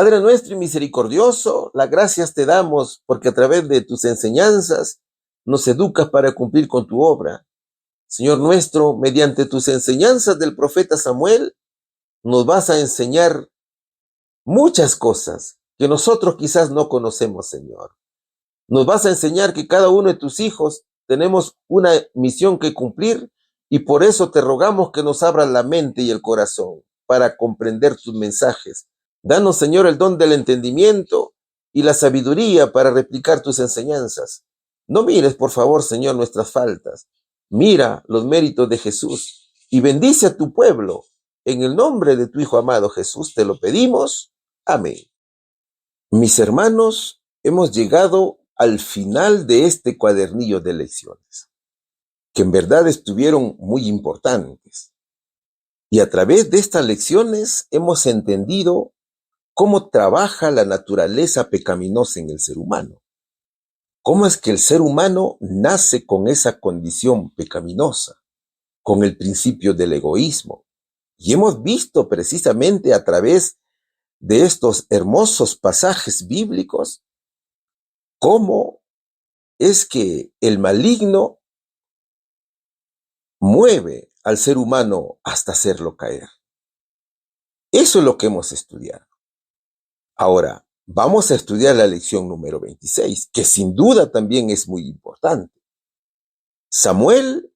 Padre nuestro y misericordioso, las gracias te damos porque a través de tus enseñanzas nos educas para cumplir con tu obra. Señor nuestro, mediante tus enseñanzas del profeta Samuel, nos vas a enseñar muchas cosas que nosotros quizás no conocemos, Señor. Nos vas a enseñar que cada uno de tus hijos tenemos una misión que cumplir y por eso te rogamos que nos abras la mente y el corazón para comprender tus mensajes. Danos, Señor, el don del entendimiento y la sabiduría para replicar tus enseñanzas. No mires, por favor, Señor, nuestras faltas. Mira los méritos de Jesús y bendice a tu pueblo. En el nombre de tu Hijo amado Jesús te lo pedimos. Amén. Mis hermanos, hemos llegado al final de este cuadernillo de lecciones, que en verdad estuvieron muy importantes. Y a través de estas lecciones hemos entendido cómo trabaja la naturaleza pecaminosa en el ser humano. Cómo es que el ser humano nace con esa condición pecaminosa, con el principio del egoísmo. Y hemos visto precisamente a través de estos hermosos pasajes bíblicos cómo es que el maligno mueve al ser humano hasta hacerlo caer. Eso es lo que hemos estudiado. Ahora, vamos a estudiar la lección número 26, que sin duda también es muy importante. Samuel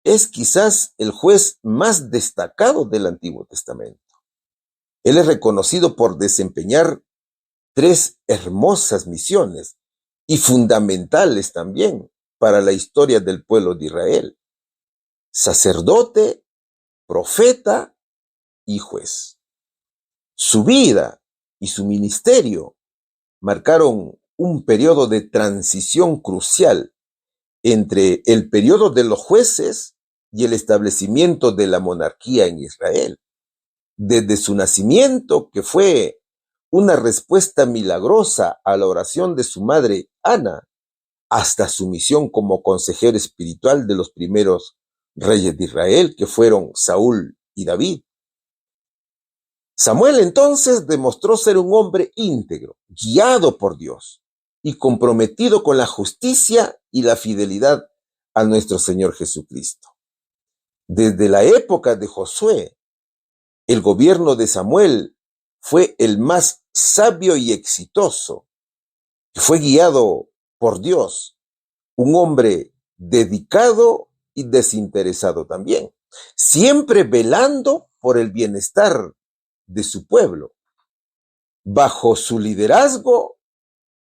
es quizás el juez más destacado del Antiguo Testamento. Él es reconocido por desempeñar 3 hermosas misiones y fundamentales también para la historia del pueblo de Israel: sacerdote, profeta y juez. Su vida y su ministerio marcaron un periodo de transición crucial entre el periodo de los jueces y el establecimiento de la monarquía en Israel. Desde su nacimiento, que fue una respuesta milagrosa a la oración de su madre Ana, hasta su misión como consejero espiritual de los primeros reyes de Israel, que fueron Saúl y David. Samuel entonces demostró ser un hombre íntegro, guiado por Dios y comprometido con la justicia y la fidelidad a nuestro Señor Jesucristo. Desde la época de Josué, el gobierno de Samuel fue el más sabio y exitoso. Fue guiado por Dios, un hombre dedicado y desinteresado también, siempre velando por el bienestar de su pueblo. Bajo su liderazgo,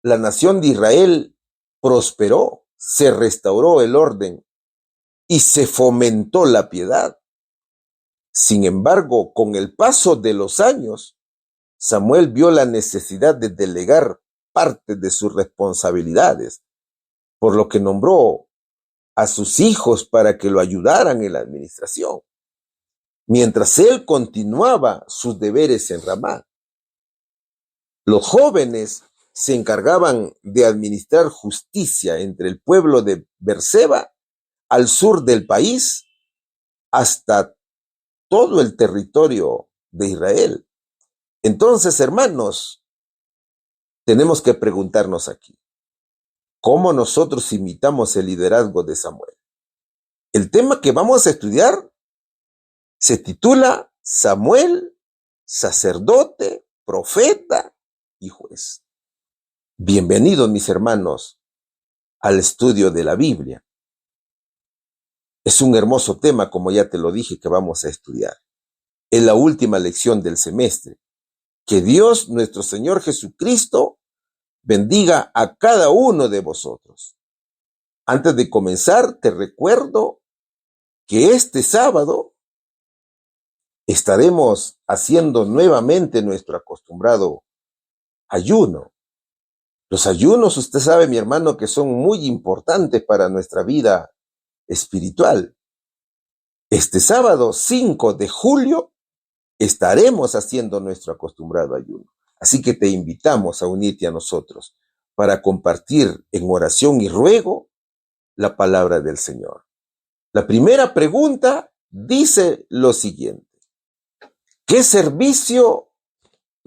la nación de Israel prosperó, se restauró el orden y se fomentó la piedad. Sin embargo, con el paso de los años, Samuel vio la necesidad de delegar parte de sus responsabilidades, por lo que nombró a sus hijos para que lo ayudaran en la administración, mientras él continuaba sus deberes en Ramá. Los jóvenes se encargaban de administrar justicia entre el pueblo de Beerseba al sur del país hasta todo el territorio de Israel. Entonces, hermanos, tenemos que preguntarnos aquí, ¿cómo nosotros imitamos el liderazgo de Samuel? El tema que vamos a estudiar se titula Samuel, sacerdote, profeta y juez. Bienvenidos, mis hermanos, al estudio de la Biblia. Es un hermoso tema, como ya te lo dije, que vamos a estudiar. Es la última lección del semestre. Que Dios, nuestro Señor Jesucristo, bendiga a cada uno de vosotros. Antes de comenzar, te recuerdo que este sábado estaremos haciendo nuevamente nuestro acostumbrado ayuno. Los ayunos, usted sabe, mi hermano, que son muy importantes para nuestra vida espiritual. Este sábado 5 de julio estaremos haciendo nuestro acostumbrado ayuno. Así que te invitamos a unirte a nosotros para compartir en oración y ruego la palabra del Señor. La primera pregunta dice lo siguiente: ¿qué servicio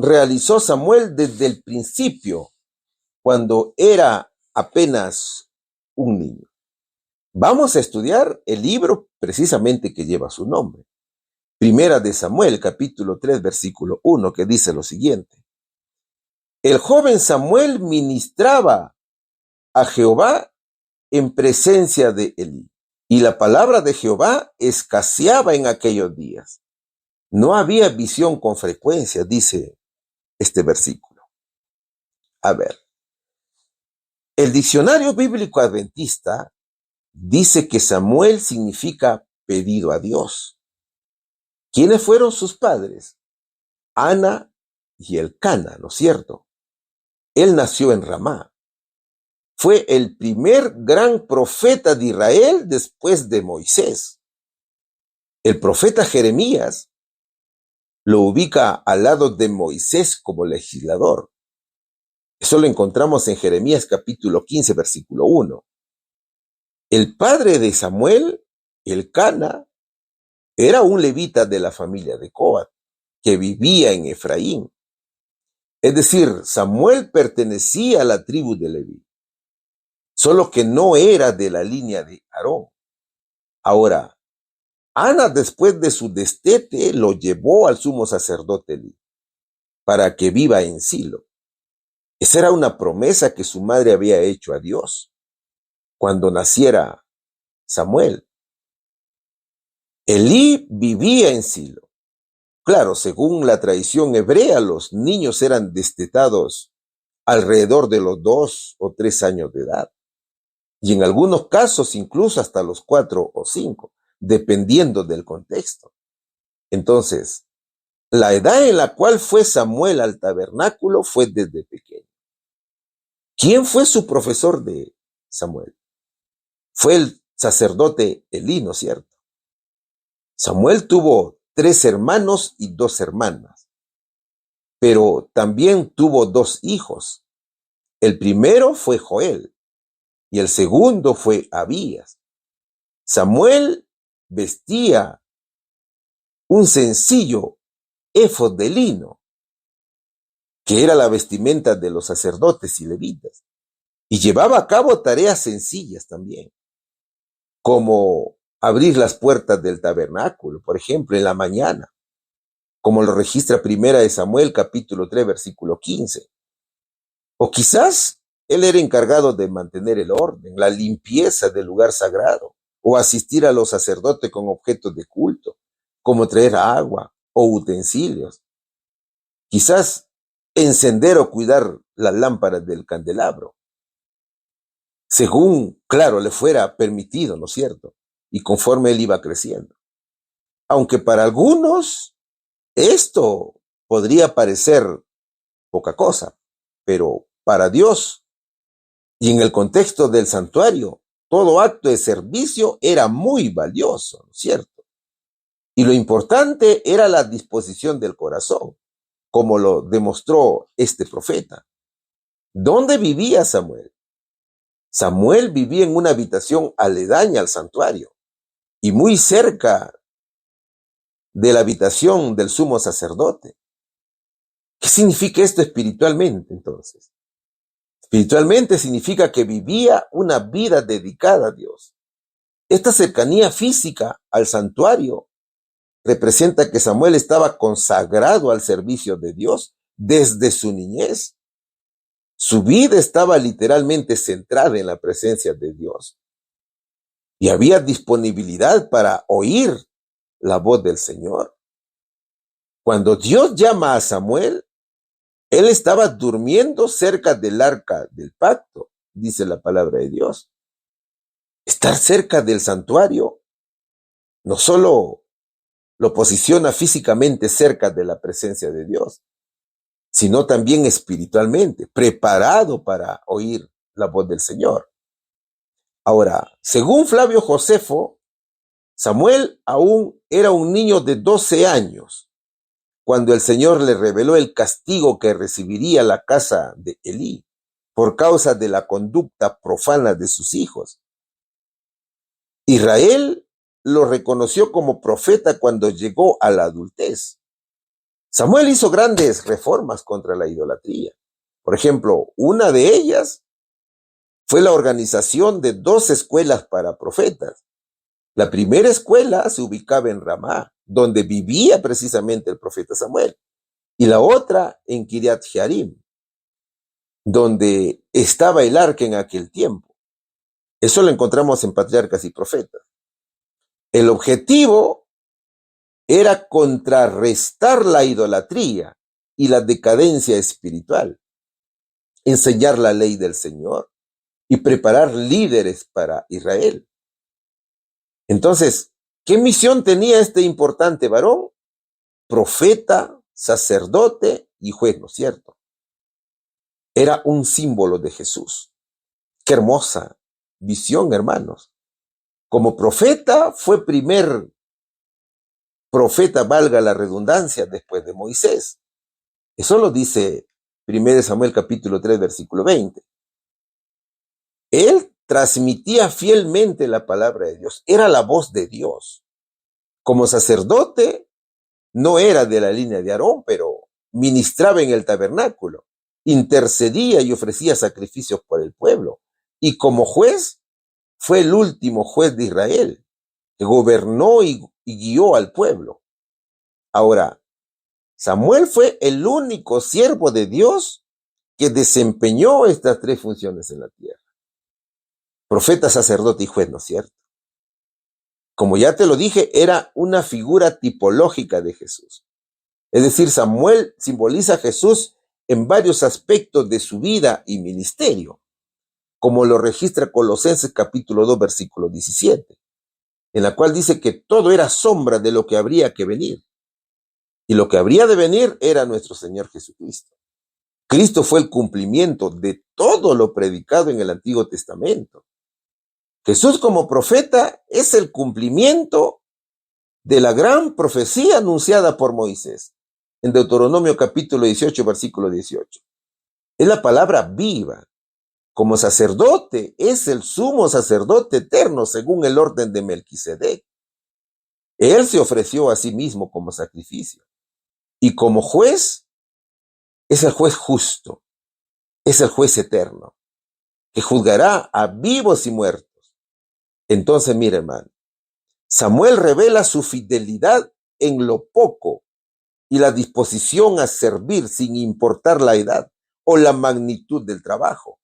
realizó Samuel desde el principio, cuando era apenas un niño. Vamos a estudiar el libro precisamente que lleva su nombre. Primera de Samuel, capítulo 3, versículo 1, que dice lo siguiente. El joven Samuel ministraba a Jehová en presencia de Elí, y la palabra de Jehová escaseaba en aquellos días. No había visión con frecuencia, dice este versículo. A ver, el diccionario bíblico adventista dice que Samuel significa pedido a Dios. ¿Quiénes fueron sus padres? Ana y Elcana, ¿no es cierto? Él nació en Ramá. Fue el primer gran profeta de Israel después de Moisés. El profeta Jeremías lo ubica al lado de Moisés como legislador. Eso lo encontramos en Jeremías capítulo 15, versículo 1. El padre de Samuel, Elcana, era un levita de la familia de Coat, que vivía en Efraín. Es decir, Samuel pertenecía a la tribu de Leví, solo que no era de la línea de Aarón. Ahora, Ana, después de su destete, lo llevó al sumo sacerdote Elí para que viva en Silo. Esa era una promesa que su madre había hecho a Dios cuando naciera Samuel. Elí vivía en Silo. Claro, según la tradición hebrea, los niños eran destetados alrededor de los 2 o 3 años de edad, y en algunos casos incluso hasta los 4 o 5, dependiendo del contexto. Entonces, la edad en la cual fue Samuel al tabernáculo fue desde pequeño. ¿Quién fue su profesor de Samuel? Fue el sacerdote Elí, ¿no es cierto? Samuel tuvo 3 hermanos y 2 hermanas, pero también tuvo 2 hijos. El primero fue Joel y el segundo fue Abías. Samuel vestía un sencillo éfod de lino, que era la vestimenta de los sacerdotes y levitas, y llevaba a cabo tareas sencillas también, como abrir las puertas del tabernáculo, por ejemplo, en la mañana, como lo registra Primera de Samuel, capítulo 3, versículo 15. O quizás él era encargado de mantener el orden, la limpieza del lugar sagrado, o asistir a los sacerdotes con objetos de culto, como traer agua o utensilios. Quizás encender o cuidar las lámparas del candelabro, según, claro, le fuera permitido, ¿no es cierto? Y conforme él iba creciendo. Aunque para algunos esto podría parecer poca cosa, pero para Dios y en el contexto del santuario, todo acto de servicio era muy valioso, ¿no es cierto? Y lo importante era la disposición del corazón, como lo demostró este profeta. ¿Dónde vivía Samuel? Samuel vivía en una habitación aledaña al santuario y muy cerca de la habitación del sumo sacerdote. ¿Qué significa esto espiritualmente entonces? Espiritualmente significa que vivía una vida dedicada a Dios. Esta cercanía física al santuario representa que Samuel estaba consagrado al servicio de Dios desde su niñez. Su vida estaba literalmente centrada en la presencia de Dios. Y había disponibilidad para oír la voz del Señor. Cuando Dios llama a Samuel, él estaba durmiendo cerca del arca del pacto, dice la palabra de Dios. Estar cerca del santuario no solo lo posiciona físicamente cerca de la presencia de Dios, sino también espiritualmente, preparado para oír la voz del Señor. Ahora, según Flavio Josefo, Samuel aún era un niño de 12 años cuando el Señor le reveló el castigo que recibiría la casa de Elí por causa de la conducta profana de sus hijos. Israel lo reconoció como profeta cuando llegó a la adultez. Samuel hizo grandes reformas contra la idolatría. Por ejemplo, una de ellas fue la organización de 2 escuelas para profetas. La primera escuela se ubicaba en Ramá, donde vivía precisamente el profeta Samuel, y la otra en Kiriat Jearim, donde estaba el arca en aquel tiempo. Eso lo encontramos en Patriarcas y Profetas. El objetivo era contrarrestar la idolatría y la decadencia espiritual, enseñar la ley del Señor y preparar líderes para Israel. Entonces, ¿qué misión tenía este importante varón? Profeta, sacerdote y juez, ¿no es cierto? Era un símbolo de Jesús. Qué hermosa visión, hermanos. Como profeta, fue primer profeta, valga la redundancia, después de Moisés. Eso lo dice 1 Samuel capítulo 3, versículo 20. Él transmitía fielmente la palabra de Dios, era la voz de Dios. Como sacerdote, no era de la línea de Aarón, pero ministraba en el tabernáculo, intercedía y ofrecía sacrificios por el pueblo. Y como juez, fue el último juez de Israel, que gobernó y guió al pueblo. Ahora, Samuel fue el único siervo de Dios que desempeñó estas 3 funciones en la tierra. Profeta, sacerdote y juez, ¿no es cierto? Como ya te lo dije, era una figura tipológica de Jesús. Es decir, Samuel simboliza a Jesús en varios aspectos de su vida y ministerio, como lo registra Colosenses capítulo 2, versículo 17, en la cual dice que todo era sombra de lo que habría que venir. Y lo que habría de venir era nuestro Señor Jesucristo. Cristo fue el cumplimiento de todo lo predicado en el Antiguo Testamento. Jesús como profeta es el cumplimiento de la gran profecía anunciada por Moisés en Deuteronomio capítulo 18, versículo 18. Es la palabra viva. Como sacerdote es el sumo sacerdote eterno según el orden de Melquisedec. Él se ofreció a sí mismo como sacrificio. Y como juez, es el juez justo, es el juez eterno, que juzgará a vivos y muertos. Entonces, mire, hermano, Samuel revela su fidelidad en lo poco y la disposición a servir sin importar la edad o la magnitud del trabajo.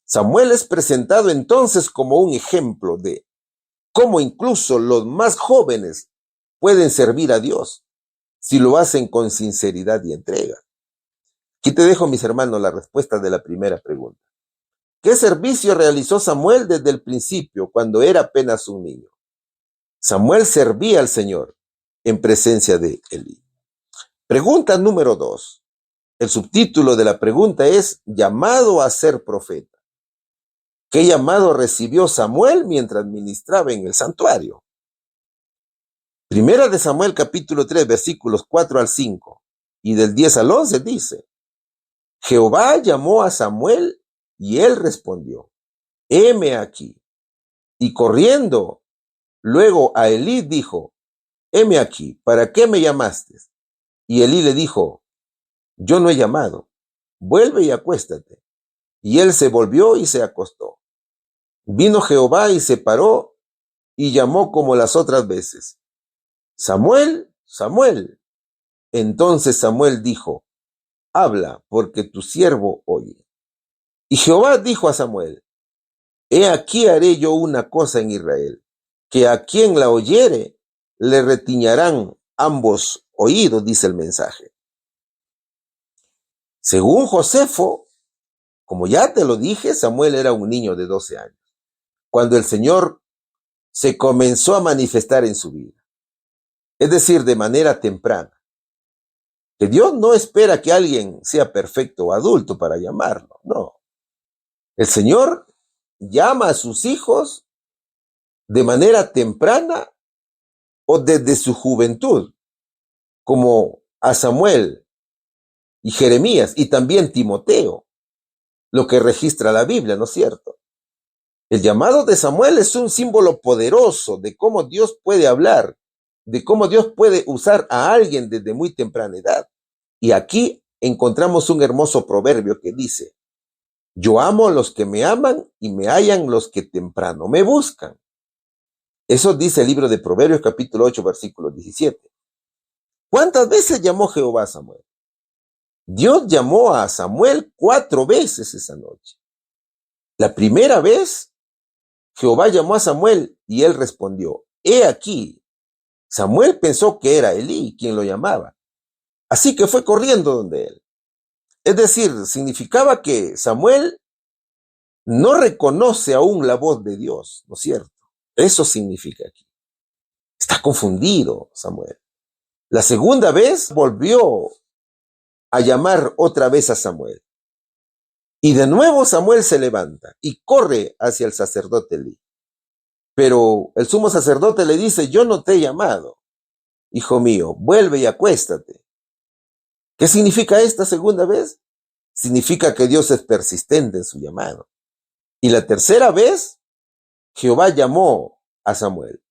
Samuel es presentado entonces como un ejemplo de cómo incluso los más jóvenes pueden servir a Dios si lo hacen con sinceridad y entrega. Aquí te dejo, mis hermanos, la respuesta de la primera pregunta. ¿Qué servicio realizó Samuel desde el principio, cuando era apenas un niño? Samuel servía al Señor en presencia de Elí. Pregunta número 2. El subtítulo de la pregunta es llamado a ser profeta. ¿Qué llamado recibió Samuel mientras ministraba en el santuario? Primera de Samuel capítulo 3 versículos 4 al 5 y del 10 al 11 dice: Jehová llamó a Samuel y él respondió: heme aquí. Y corriendo luego a Elí dijo: heme aquí, ¿para qué me llamaste? Y Elí le dijo: yo no he llamado, vuelve y acuéstate. Y él se volvió y se acostó. Vino Jehová y se paró y llamó como las otras veces: Samuel, Samuel. Entonces Samuel dijo: habla, porque tu siervo oye. Y Jehová dijo a Samuel: he aquí haré yo una cosa en Israel, que a quien la oyere le retiñarán ambos oídos, dice el mensaje. Según Josefo, como ya te lo dije, Samuel era un niño de 12 años, cuando el Señor se comenzó a manifestar en su vida. Es decir, de manera temprana. Que Dios no espera que alguien sea perfecto o adulto para llamarlo, no. El Señor llama a sus hijos de manera temprana o desde su juventud, como a Samuel y Jeremías y también Timoteo, lo que registra la Biblia, ¿no es cierto? El llamado de Samuel es un símbolo poderoso de cómo Dios puede hablar de cómo Dios puede usar a alguien desde muy temprana edad. Y aquí encontramos un hermoso proverbio que dice: yo amo a los que me aman y me hallan los que temprano me buscan. Eso dice el libro de Proverbios capítulo 8, versículo 17. ¿Cuántas veces llamó Jehová a Samuel? Dios llamó a Samuel 4 veces esa noche. La primera vez, Jehová llamó a Samuel y él respondió: he aquí. Samuel pensó que era Elí quien lo llamaba, así que fue corriendo donde él. Es decir, significaba que Samuel no reconoce aún la voz de Dios, ¿no es cierto? Eso significa aquí. Está confundido Samuel. La segunda vez volvió a llamar otra vez a Samuel. Y de nuevo Samuel se levanta y corre hacia el sacerdote Elí. Pero el sumo sacerdote le dice: yo no te he llamado, hijo mío, vuelve y acuéstate. ¿Qué significa esta segunda vez? Significa que Dios es persistente en su llamado. Y la tercera vez, Jehová llamó a Samuel.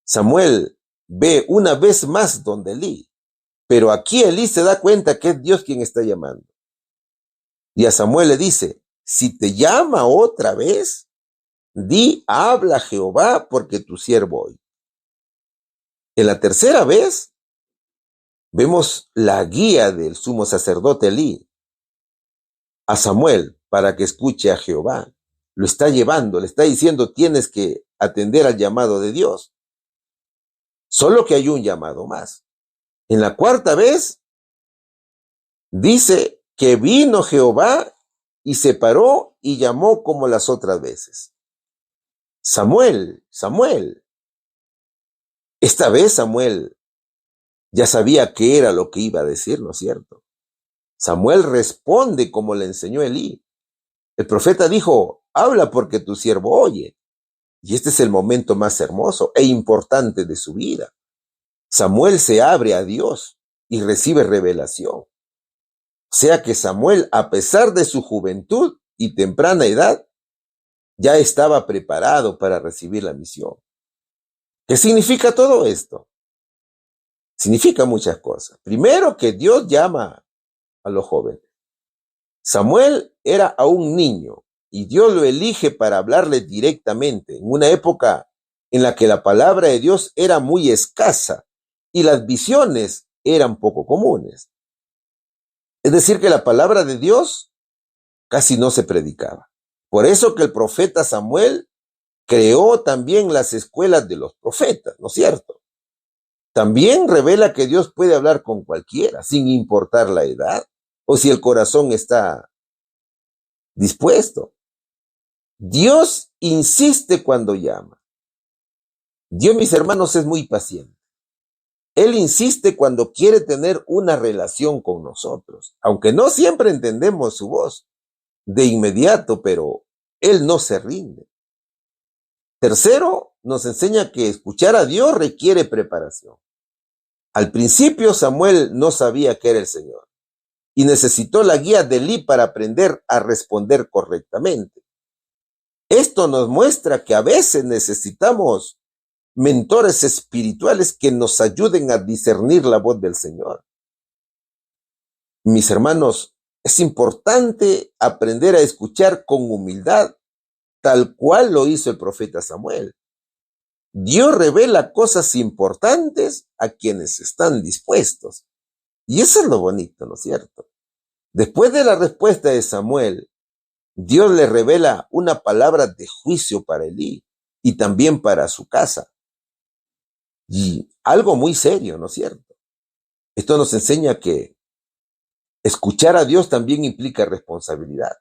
Samuel ve una vez más donde Elí, pero aquí Elí se da cuenta que es Dios quien está llamando. Y a Samuel le dice: si te llama otra vez, di, habla Jehová, porque tu siervo oye. En la tercera vez, vemos la guía del sumo sacerdote Elí a Samuel para que escuche a Jehová. Lo está llevando, le está diciendo: tienes que atender al llamado de Dios. Solo que hay un llamado más. En la cuarta vez, dice que vino Jehová y se paró y llamó como las otras veces: Samuel, Samuel. Esta vez Samuel ya sabía qué era lo que iba a decir, ¿no es cierto? Samuel responde como le enseñó Elí. El profeta dijo: habla porque tu siervo oye. Y este es el momento más hermoso e importante de su vida. Samuel se abre a Dios y recibe revelación. O sea que Samuel, a pesar de su juventud y temprana edad, ya estaba preparado para recibir la misión. ¿Qué significa todo esto? Significa muchas cosas. Primero, que Dios llama a los jóvenes. Samuel era aún niño y Dios lo elige para hablarle directamente en una época en la que la palabra de Dios era muy escasa y las visiones eran poco comunes. Es decir, que la palabra de Dios casi no se predicaba. Por eso que el profeta Samuel creó también las escuelas de los profetas, ¿no es cierto? También revela que Dios puede hablar con cualquiera, sin importar la edad o si el corazón está dispuesto. Dios insiste cuando llama. Dios, mis hermanos, es muy paciente. Él insiste cuando quiere tener una relación con nosotros, aunque no siempre entendemos su voz de inmediato, pero Él no se rinde. Tercero, nos enseña que escuchar a Dios requiere preparación. Al principio Samuel no sabía que era el Señor y necesitó la guía de Elí para aprender a responder correctamente. Esto nos muestra que a veces necesitamos mentores espirituales que nos ayuden a discernir la voz del Señor. Mis hermanos, es importante aprender a escuchar con humildad, tal cual lo hizo el profeta Samuel. Dios revela cosas importantes a quienes están dispuestos. Y eso es lo bonito, ¿no es cierto? Después de la respuesta de Samuel, Dios le revela una palabra de juicio para Elí y también para su casa. Y algo muy serio, ¿no es cierto? Esto nos enseña que escuchar a Dios también implica responsabilidad.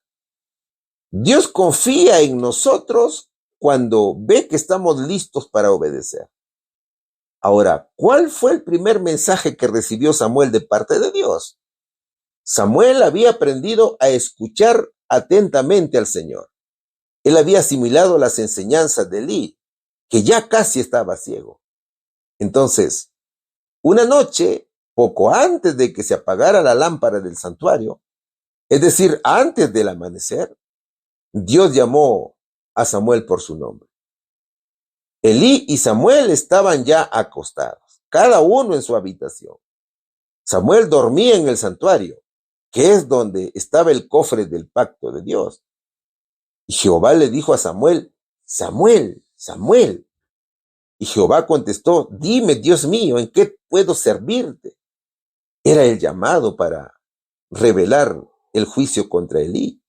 Dios confía en nosotros cuando ve que estamos listos para obedecer. Ahora, ¿cuál fue el primer mensaje que recibió Samuel de parte de Dios? Samuel había aprendido a escuchar atentamente al Señor. Él había asimilado las enseñanzas de Elí, que ya casi estaba ciego. Entonces, una noche, poco antes de que se apagara la lámpara del santuario, es decir, antes del amanecer, Dios llamó a Samuel por su nombre. Elí y Samuel estaban ya acostados. cada uno en su habitación. Samuel dormía en el santuario, que es donde estaba el cofre del pacto de Dios. Y Jehová le dijo a Samuel: Samuel, Samuel. Y Jehová contestó: dime, Dios mío, ¿en qué puedo servirte? Era el llamado para revelar el juicio contra Elí.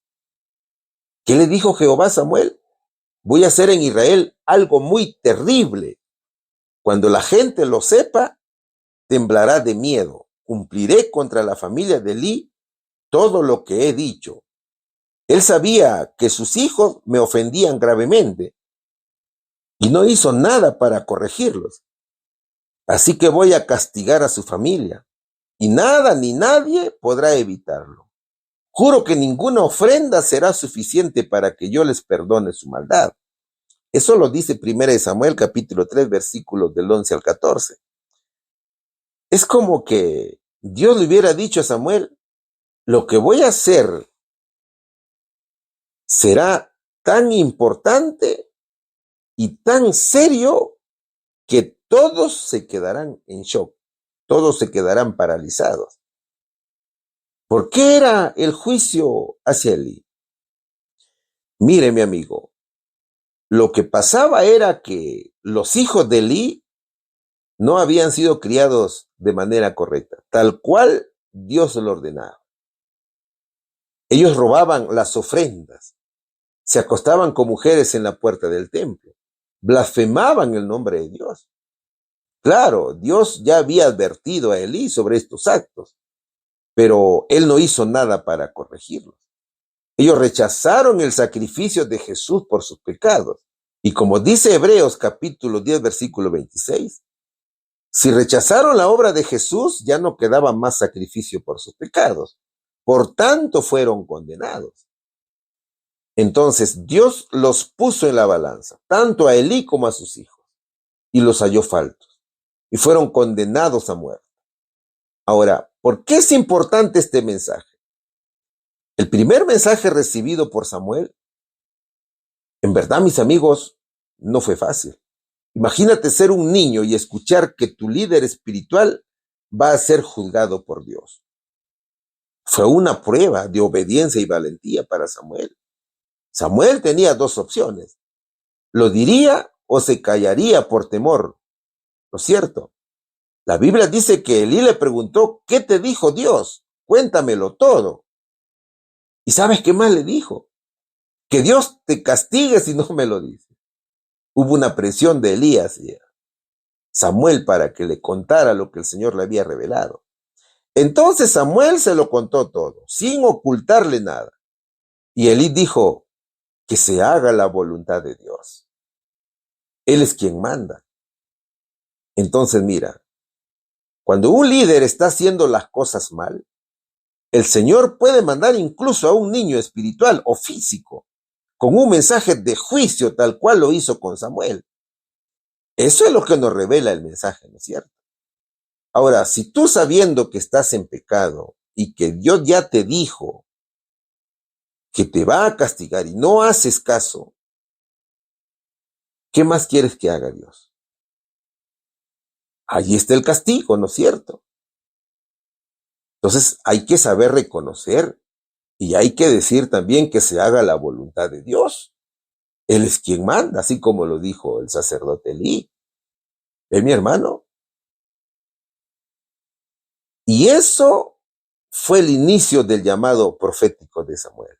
¿Qué le dijo Jehová a Samuel? Voy a hacer en Israel algo muy terrible. Cuando la gente lo sepa, temblará de miedo. Cumpliré contra la familia de Elí todo lo que he dicho. Él sabía que sus hijos me ofendían gravemente y no hizo nada para corregirlos. Así que voy a castigar a su familia y nada ni nadie podrá evitarlo. Juro que ninguna ofrenda será suficiente para que yo les perdone su maldad. Eso lo dice 1 Samuel capítulo 3, versículos del 11 al 14. Es como que Dios le hubiera dicho a Samuel: lo que voy a hacer será tan importante y tan serio que todos se quedarán en shock, todos se quedarán paralizados. ¿Por qué era el juicio hacia Elí? Mire, mi amigo, lo que pasaba era que los hijos de Elí no habían sido criados de manera correcta, tal cual Dios lo ordenaba. Ellos robaban las ofrendas, se acostaban con mujeres en la puerta del templo, blasfemaban el nombre de Dios. Claro, Dios ya había advertido a Elí sobre estos actos, pero él no hizo nada para corregirlos. Ellos rechazaron el sacrificio de Jesús por sus pecados. Y como dice Hebreos capítulo 10, versículo 26, si rechazaron la obra de Jesús, ya no quedaba más sacrificio por sus pecados. Por tanto, fueron condenados. Entonces, Dios los puso en la balanza, tanto a Elí como a sus hijos, y los halló faltos, y fueron condenados a muerte. Ahora, ¿por qué es importante este mensaje? El primer mensaje recibido por Samuel, en verdad, mis amigos, no fue fácil. Imagínate ser un niño y escuchar que tu líder espiritual va a ser juzgado por Dios. Fue una prueba de obediencia y valentía para Samuel. Samuel tenía dos opciones: lo diría o se callaría por temor. ¿No es cierto? La Biblia dice que Elí le preguntó: ¿qué te dijo Dios? Cuéntamelo todo. ¿Y sabes qué más le dijo? Que Dios te castigue si no me lo dices. Hubo una presión de Elías y Samuel para que le contara lo que el Señor le había revelado. Entonces Samuel se lo contó todo, sin ocultarle nada. Y Elí dijo: que se haga la voluntad de Dios. Él es quien manda. Entonces mira, cuando un líder está haciendo las cosas mal, el Señor puede mandar incluso a un niño espiritual o físico con un mensaje de juicio tal cual lo hizo con Samuel. Eso es lo que nos revela el mensaje, ¿no es cierto? Ahora, si tú, sabiendo que estás en pecado y que Dios ya te dijo que te va a castigar y no haces caso, ¿qué más quieres que haga Dios? Ahí está el castigo, ¿no es cierto? Entonces hay que saber reconocer y hay que decir también que se haga la voluntad de Dios. Él es quien manda, así como lo dijo el sacerdote Elí. Mi hermano? Y eso fue el inicio del llamado profético de Samuel.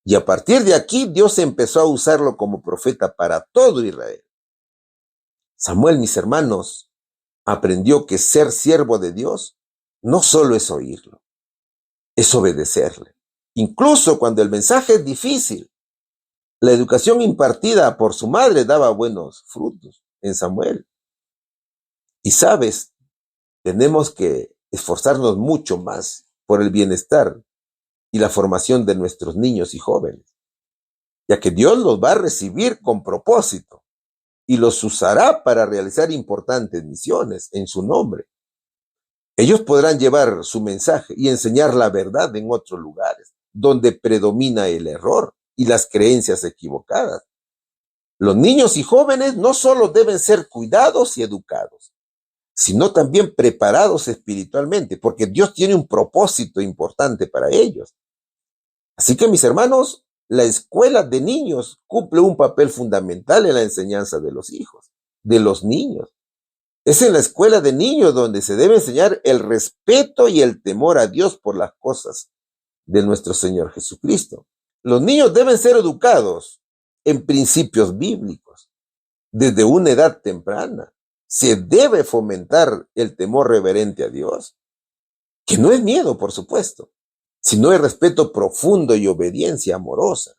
Y a partir de aquí, Dios empezó a usarlo como profeta para todo Israel. Samuel, mis hermanos, aprendió que ser siervo de Dios no solo es oírlo, es obedecerle. Incluso cuando el mensaje es difícil, la educación impartida por su madre daba buenos frutos en Samuel. Y sabes, tenemos que esforzarnos mucho más por el bienestar y la formación de nuestros niños y jóvenes, ya que Dios los va a recibir con propósito y los usará para realizar importantes misiones en su nombre. Ellos podrán llevar su mensaje y enseñar la verdad en otros lugares, donde predomina el error y las creencias equivocadas. Los niños y jóvenes no solo deben ser cuidados y educados, sino también preparados espiritualmente, porque Dios tiene un propósito importante para ellos. Así que, mis hermanos, la escuela de niños cumple un papel fundamental en la enseñanza de los hijos, de los niños. Es en la escuela de niños donde se debe enseñar el respeto y el temor a Dios por las cosas de nuestro Señor Jesucristo. Los niños deben ser educados en principios bíblicos desde una edad temprana. Se debe fomentar el temor reverente a Dios, que no es miedo, por supuesto, sino el respeto profundo y obediencia amorosa.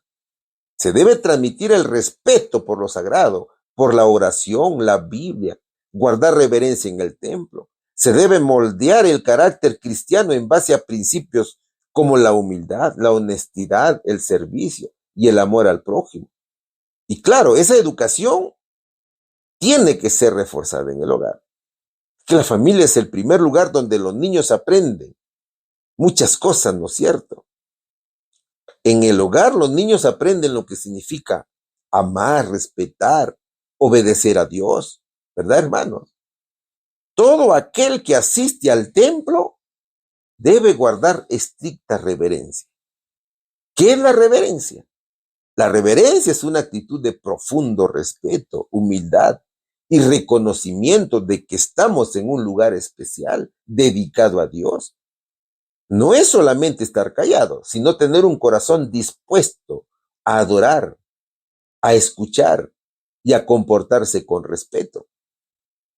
Se debe transmitir el respeto por lo sagrado, por la oración, la Biblia, guardar reverencia en el templo. Se debe moldear el carácter cristiano en base a principios como la humildad, la honestidad, el servicio y el amor al prójimo. Y claro, esa educación tiene que ser reforzada en el hogar. Que la familia es el primer lugar donde los niños aprenden muchas cosas, ¿no es cierto? En el hogar los niños aprenden lo que significa amar, respetar, obedecer a Dios, ¿verdad, hermanos? Todo aquel que asiste al templo debe guardar estricta reverencia. ¿Qué es la reverencia? La reverencia es una actitud de profundo respeto, humildad y reconocimiento de que estamos en un lugar especial dedicado a Dios. No es solamente estar callado, sino tener un corazón dispuesto a adorar, a escuchar y a comportarse con respeto.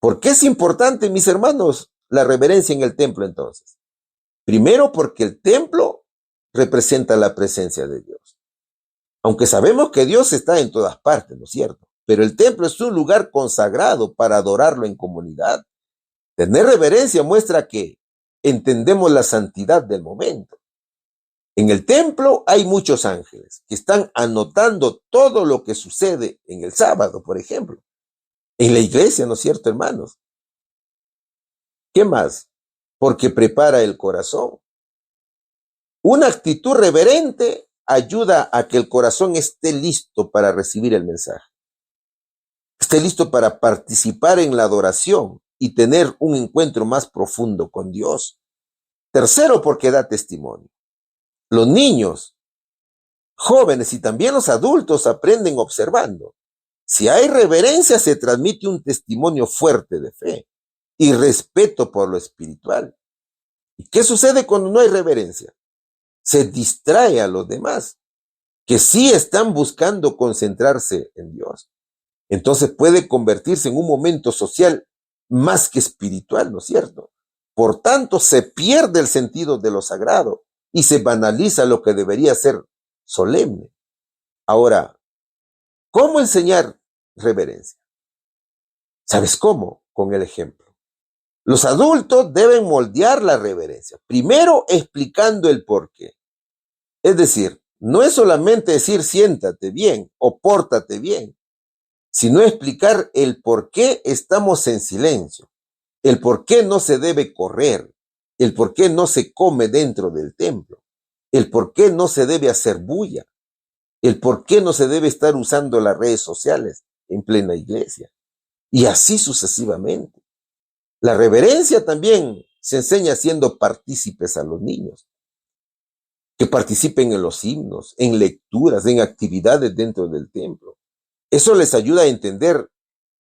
¿Por qué es importante, mis hermanos, la reverencia en el templo entonces? Primero, porque el templo representa la presencia de Dios. Aunque sabemos que Dios está en todas partes, ¿no es cierto? Pero el templo es un lugar consagrado para adorarlo en comunidad. Tener reverencia muestra que entendemos la santidad del momento. En el templo hay muchos ángeles que están anotando todo lo que sucede en el sábado, por ejemplo. En la iglesia, ¿no es cierto, hermanos? ¿Qué más? Porque prepara el corazón. Una actitud reverente ayuda a que el corazón esté listo para recibir el mensaje. Esté listo para participar en la adoración y tener un encuentro más profundo con Dios. Tercero, porque da testimonio. Los niños, jóvenes y también los adultos aprenden observando. Si hay reverencia, se transmite un testimonio fuerte de fe y respeto por lo espiritual. ¿Y qué sucede cuando no hay reverencia? Se distrae a los demás, que sí están buscando concentrarse en Dios. Entonces puede convertirse en un momento social más que espiritual, ¿no es cierto? Por tanto, se pierde el sentido de lo sagrado y se banaliza lo que debería ser solemne. Ahora, ¿cómo enseñar reverencia? ¿Sabes cómo? Con el ejemplo. Los adultos deben moldear la reverencia, primero explicando el porqué. Es decir, no es solamente decir siéntate bien o pórtate bien, sino explicar el por qué estamos en silencio, el por qué no se debe correr, el por qué no se come dentro del templo, el por qué no se debe hacer bulla, el por qué no se debe estar usando las redes sociales en plena iglesia, y así sucesivamente. La reverencia también se enseña siendo partícipes a los niños, que participen en los himnos, en lecturas, en actividades dentro del templo. Eso les ayuda a entender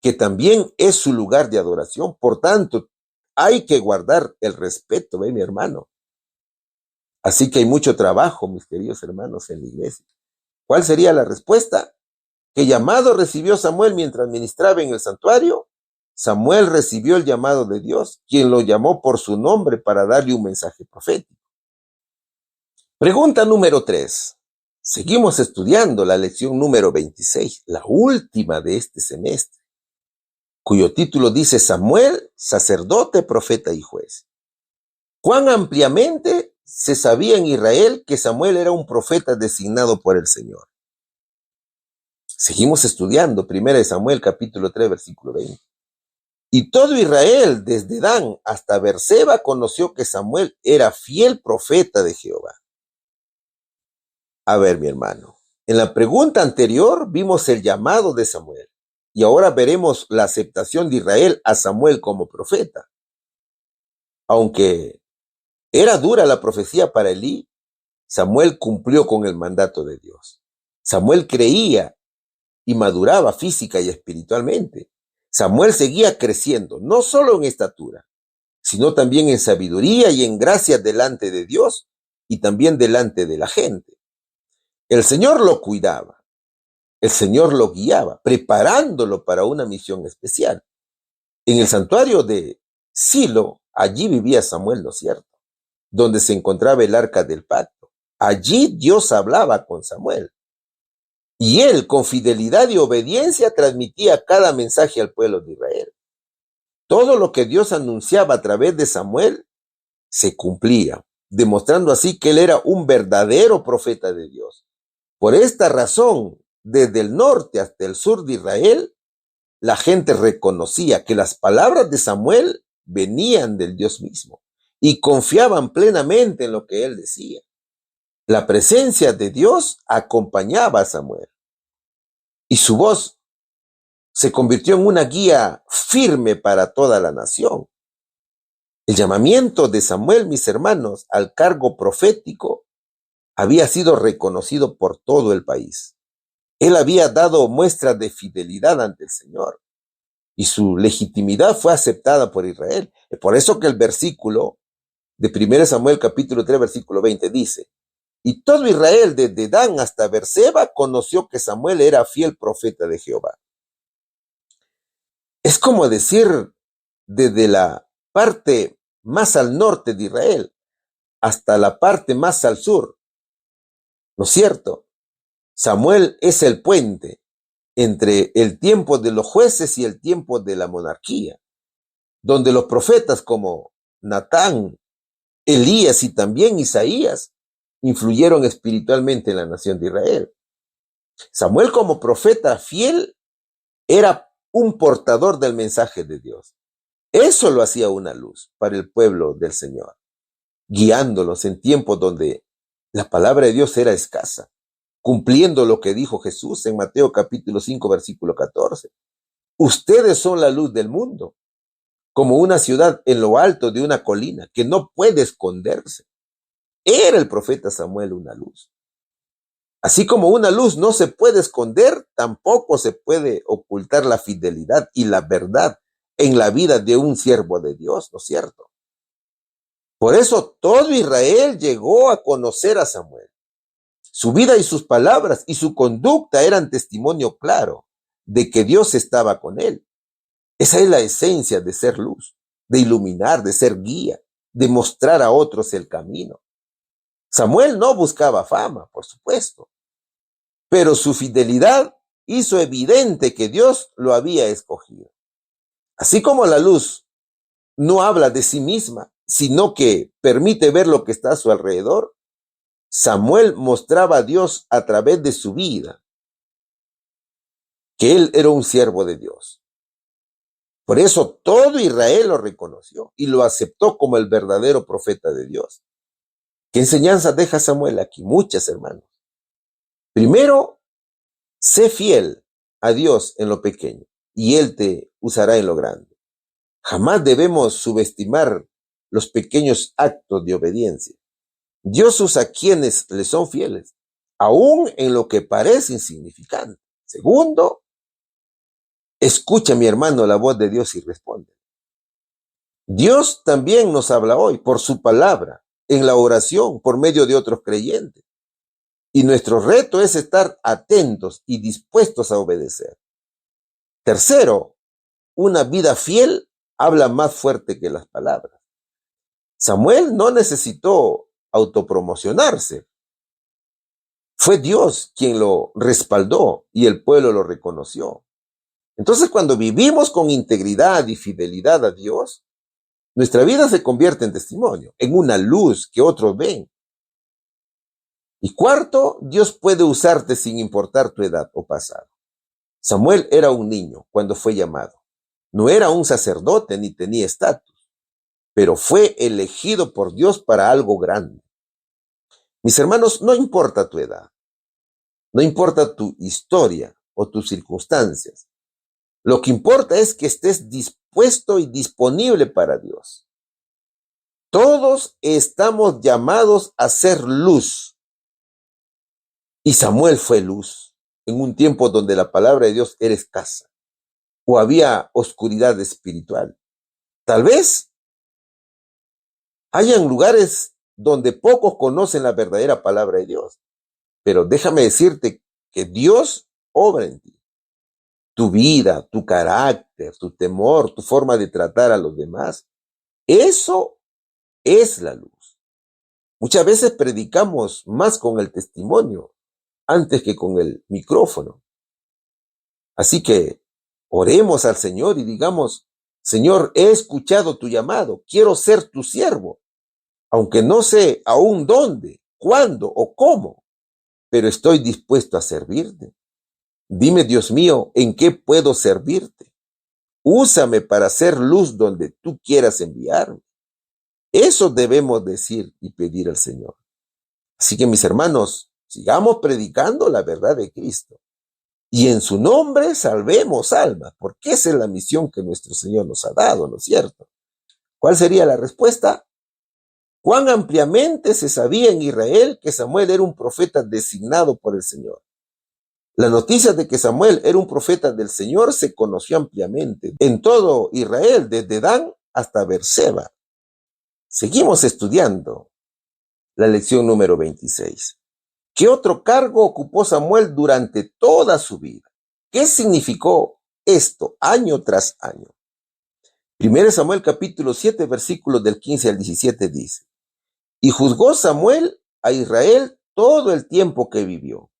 que también es su lugar de adoración. Por tanto, hay que guardar el respeto, ¿ve, mi hermano? Así que hay mucho trabajo, mis queridos hermanos, en la iglesia. ¿Cuál sería la respuesta? ¿Qué llamado recibió Samuel mientras ministraba en el santuario? Samuel recibió el llamado de Dios, quien lo llamó por su nombre para darle un mensaje profético. Pregunta número 3. Seguimos estudiando la lección número 26, la última de este semestre, cuyo título dice Samuel, sacerdote, profeta y juez. ¿Cuán ampliamente se sabía en Israel que Samuel era un profeta designado por el Señor? Seguimos estudiando 1 Samuel capítulo 3, versículo 20. Y todo Israel, desde Dan hasta Berseba, conoció que Samuel era fiel profeta de Jehová. A ver, mi hermano, en la pregunta anterior vimos el llamado de Samuel y ahora veremos la aceptación de Israel a Samuel como profeta. Aunque era dura la profecía para Elí, Samuel cumplió con el mandato de Dios. Samuel creía y maduraba física y espiritualmente. Samuel seguía creciendo, no solo en estatura, sino también en sabiduría y en gracia delante de Dios y también delante de la gente. El Señor lo cuidaba, el Señor lo guiaba, preparándolo para una misión especial. En el santuario de Silo, allí vivía Samuel, ¿no es cierto? Donde se encontraba el arca del pacto. Allí Dios hablaba con Samuel. Y él, con fidelidad y obediencia, transmitía cada mensaje al pueblo de Israel. Todo lo que Dios anunciaba a través de Samuel se cumplía, demostrando así que él era un verdadero profeta de Dios. Por esta razón, desde el norte hasta el sur de Israel, la gente reconocía que las palabras de Samuel venían del Dios mismo y confiaban plenamente en lo que él decía. La presencia de Dios acompañaba a Samuel y su voz se convirtió en una guía firme para toda la nación. El llamamiento de Samuel, mis hermanos, al cargo profético había sido reconocido por todo el país. Él había dado muestras de fidelidad ante el Señor y su legitimidad fue aceptada por Israel. Es por eso que el versículo de 1 Samuel capítulo 3 versículo 20 dice: y todo Israel desde Dan hasta Berseba conoció que Samuel era fiel profeta de Jehová. Es como decir, desde la parte más al norte de Israel hasta la parte más al sur, ¿no es cierto? Samuel es el puente entre el tiempo de los jueces y el tiempo de la monarquía, donde los profetas como Natán, Elías y también Isaías influyeron espiritualmente en la nación de Israel. Samuel, como profeta fiel, era un portador del mensaje de Dios. Eso lo hacía una luz para el pueblo del Señor, guiándolos en tiempos donde la palabra de Dios era escasa, cumpliendo lo que dijo Jesús en Mateo capítulo 5 versículo 14. Ustedes son la luz del mundo, como una ciudad en lo alto de una colina que no puede esconderse. Era el profeta Samuel una luz. Así como una luz no se puede esconder, tampoco se puede ocultar la fidelidad y la verdad en la vida de un siervo de Dios, ¿no es cierto? Por eso todo Israel llegó a conocer a Samuel. Su vida y sus palabras y su conducta eran testimonio claro de que Dios estaba con él. Esa es la esencia de ser luz, de iluminar, de ser guía, de mostrar a otros el camino. Samuel no buscaba fama, por supuesto, pero su fidelidad hizo evidente que Dios lo había escogido. Así como la luz no habla de sí misma, sino que permite ver lo que está a su alrededor, Samuel mostraba a Dios a través de su vida, que él era un siervo de Dios. Por eso todo Israel lo reconoció y lo aceptó como el verdadero profeta de Dios. ¿Qué enseñanza deja Samuel aquí? Muchas, hermanos. Primero, sé fiel a Dios en lo pequeño y Él te usará en lo grande. Jamás debemos subestimar los pequeños actos de obediencia. Dios usa a quienes le son fieles, aún en lo que parece insignificante. Segundo, escucha, mi hermano, la voz de Dios y responde. Dios también nos habla hoy por su palabra, en la oración, por medio de otros creyentes. Y nuestro reto es estar atentos y dispuestos a obedecer. Tercero, una vida fiel habla más fuerte que las palabras. Samuel no necesitó autopromocionarse. Fue Dios quien lo respaldó y el pueblo lo reconoció. Entonces, cuando vivimos con integridad y fidelidad a Dios, nuestra vida se convierte en testimonio, en una luz que otros ven. Y cuarto, Dios puede usarte sin importar tu edad o pasado. Samuel era un niño cuando fue llamado. No era un sacerdote ni tenía estatus, pero fue elegido por Dios para algo grande. Mis hermanos, no importa tu edad, no importa tu historia o tus circunstancias. Lo que importa es que estés dispuesto y disponible para Dios. Todos estamos llamados a ser luz. Y Samuel fue luz en un tiempo donde la palabra de Dios era escasa o había oscuridad espiritual. Tal vez hayan lugares donde pocos conocen la verdadera palabra de Dios, pero déjame decirte que Dios obra en ti. Tu vida, tu carácter, tu temor, tu forma de tratar a los demás, eso es la luz. Muchas veces predicamos más con el testimonio antes que con el micrófono. Así que oremos al Señor y digamos: Señor, he escuchado tu llamado, quiero ser tu siervo, aunque no sé aún dónde, cuándo o cómo, pero estoy dispuesto a servirte. Dime, Dios mío, ¿en qué puedo servirte? Úsame para hacer luz donde tú quieras enviarme. Eso debemos decir y pedir al Señor. Así que, mis hermanos, sigamos predicando la verdad de Cristo. Y en su nombre salvemos almas, porque esa es la misión que nuestro Señor nos ha dado, ¿no es cierto? ¿Cuál sería la respuesta? Cuán ampliamente se sabía en Israel que Samuel era un profeta designado por el Señor. La noticia de que Samuel era un profeta del Señor se conoció ampliamente en todo Israel, desde Dan hasta Beerseba. Seguimos estudiando la lección número 26. ¿Qué otro cargo ocupó Samuel durante toda su vida? ¿Qué significó esto año tras año? 1 Samuel capítulo 7, versículos del 15 al 17 dice: Y juzgó Samuel a Israel todo el tiempo que vivió,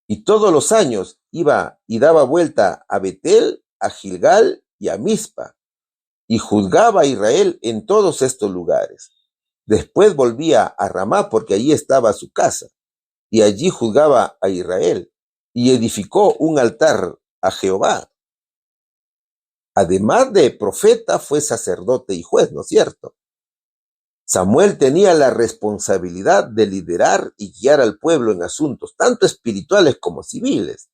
y todos los años iba y daba vuelta a Betel, a Gilgal y a Mizpa, y juzgaba a Israel en todos estos lugares. Después volvía a Ramá, porque allí estaba su casa, y allí juzgaba a Israel, y edificó un altar a Jehová. Además de profeta, fue sacerdote y juez, ¿no es cierto? Samuel tenía la responsabilidad de liderar y guiar al pueblo en asuntos tanto espirituales como civiles,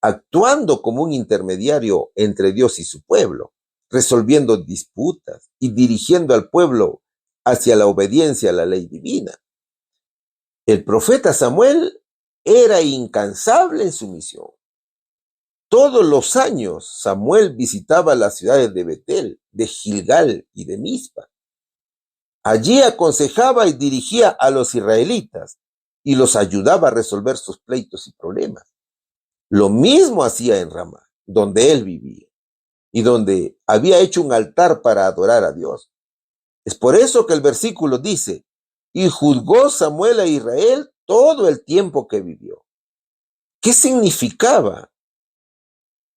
actuando como un intermediario entre Dios y su pueblo, resolviendo disputas y dirigiendo al pueblo hacia la obediencia a la ley divina. El profeta Samuel era incansable en su misión. Todos los años Samuel visitaba las ciudades de Betel, de Gilgal y de Mizpa. Allí aconsejaba y dirigía a los israelitas y los ayudaba a resolver sus pleitos y problemas. Lo mismo hacía en Ramá, donde él vivía y donde había hecho un altar para adorar a Dios. Es por eso que el versículo dice: y juzgó Samuel a Israel todo el tiempo que vivió. ¿Qué significaba?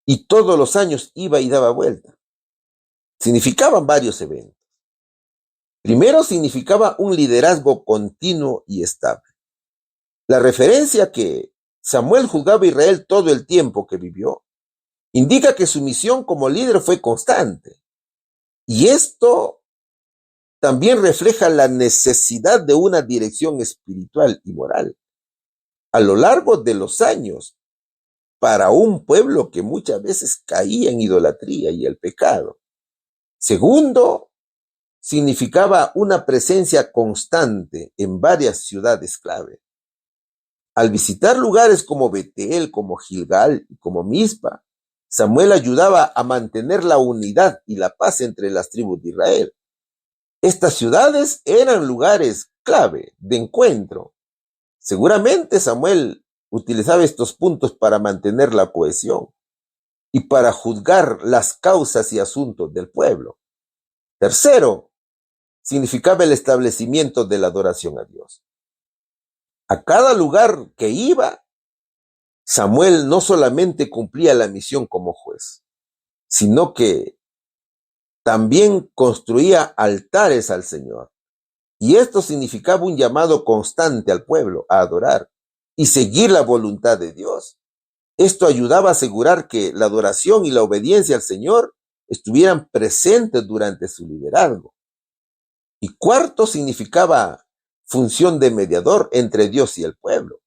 Y todos los años iba y daba vuelta. Significaban varios eventos. Primero, significaba un liderazgo continuo y estable. La referencia que Samuel juzgaba a Israel todo el tiempo que vivió indica que su misión como líder fue constante. Y esto también refleja la necesidad de una dirección espiritual y moral a lo largo de los años para un pueblo que muchas veces caía en idolatría y el pecado. Segundo, significaba una presencia constante en varias ciudades clave. Al visitar lugares como Betel, como Gilgal y como Mizpa, Samuel ayudaba a mantener la unidad y la paz entre las tribus de Israel. Estas ciudades eran lugares clave de encuentro. Seguramente Samuel utilizaba estos puntos para mantener la cohesión y para juzgar las causas y asuntos del pueblo. Tercero, significaba el establecimiento de la adoración a Dios. A cada lugar que iba, Samuel no solamente cumplía la misión como juez, sino que también construía altares al Señor. Y esto significaba un llamado constante al pueblo a adorar y seguir la voluntad de Dios. Esto ayudaba a asegurar que la adoración y la obediencia al Señor estuvieran presentes durante su liderazgo. Y cuarto, significaba función de mediador entre Dios y el pueblo.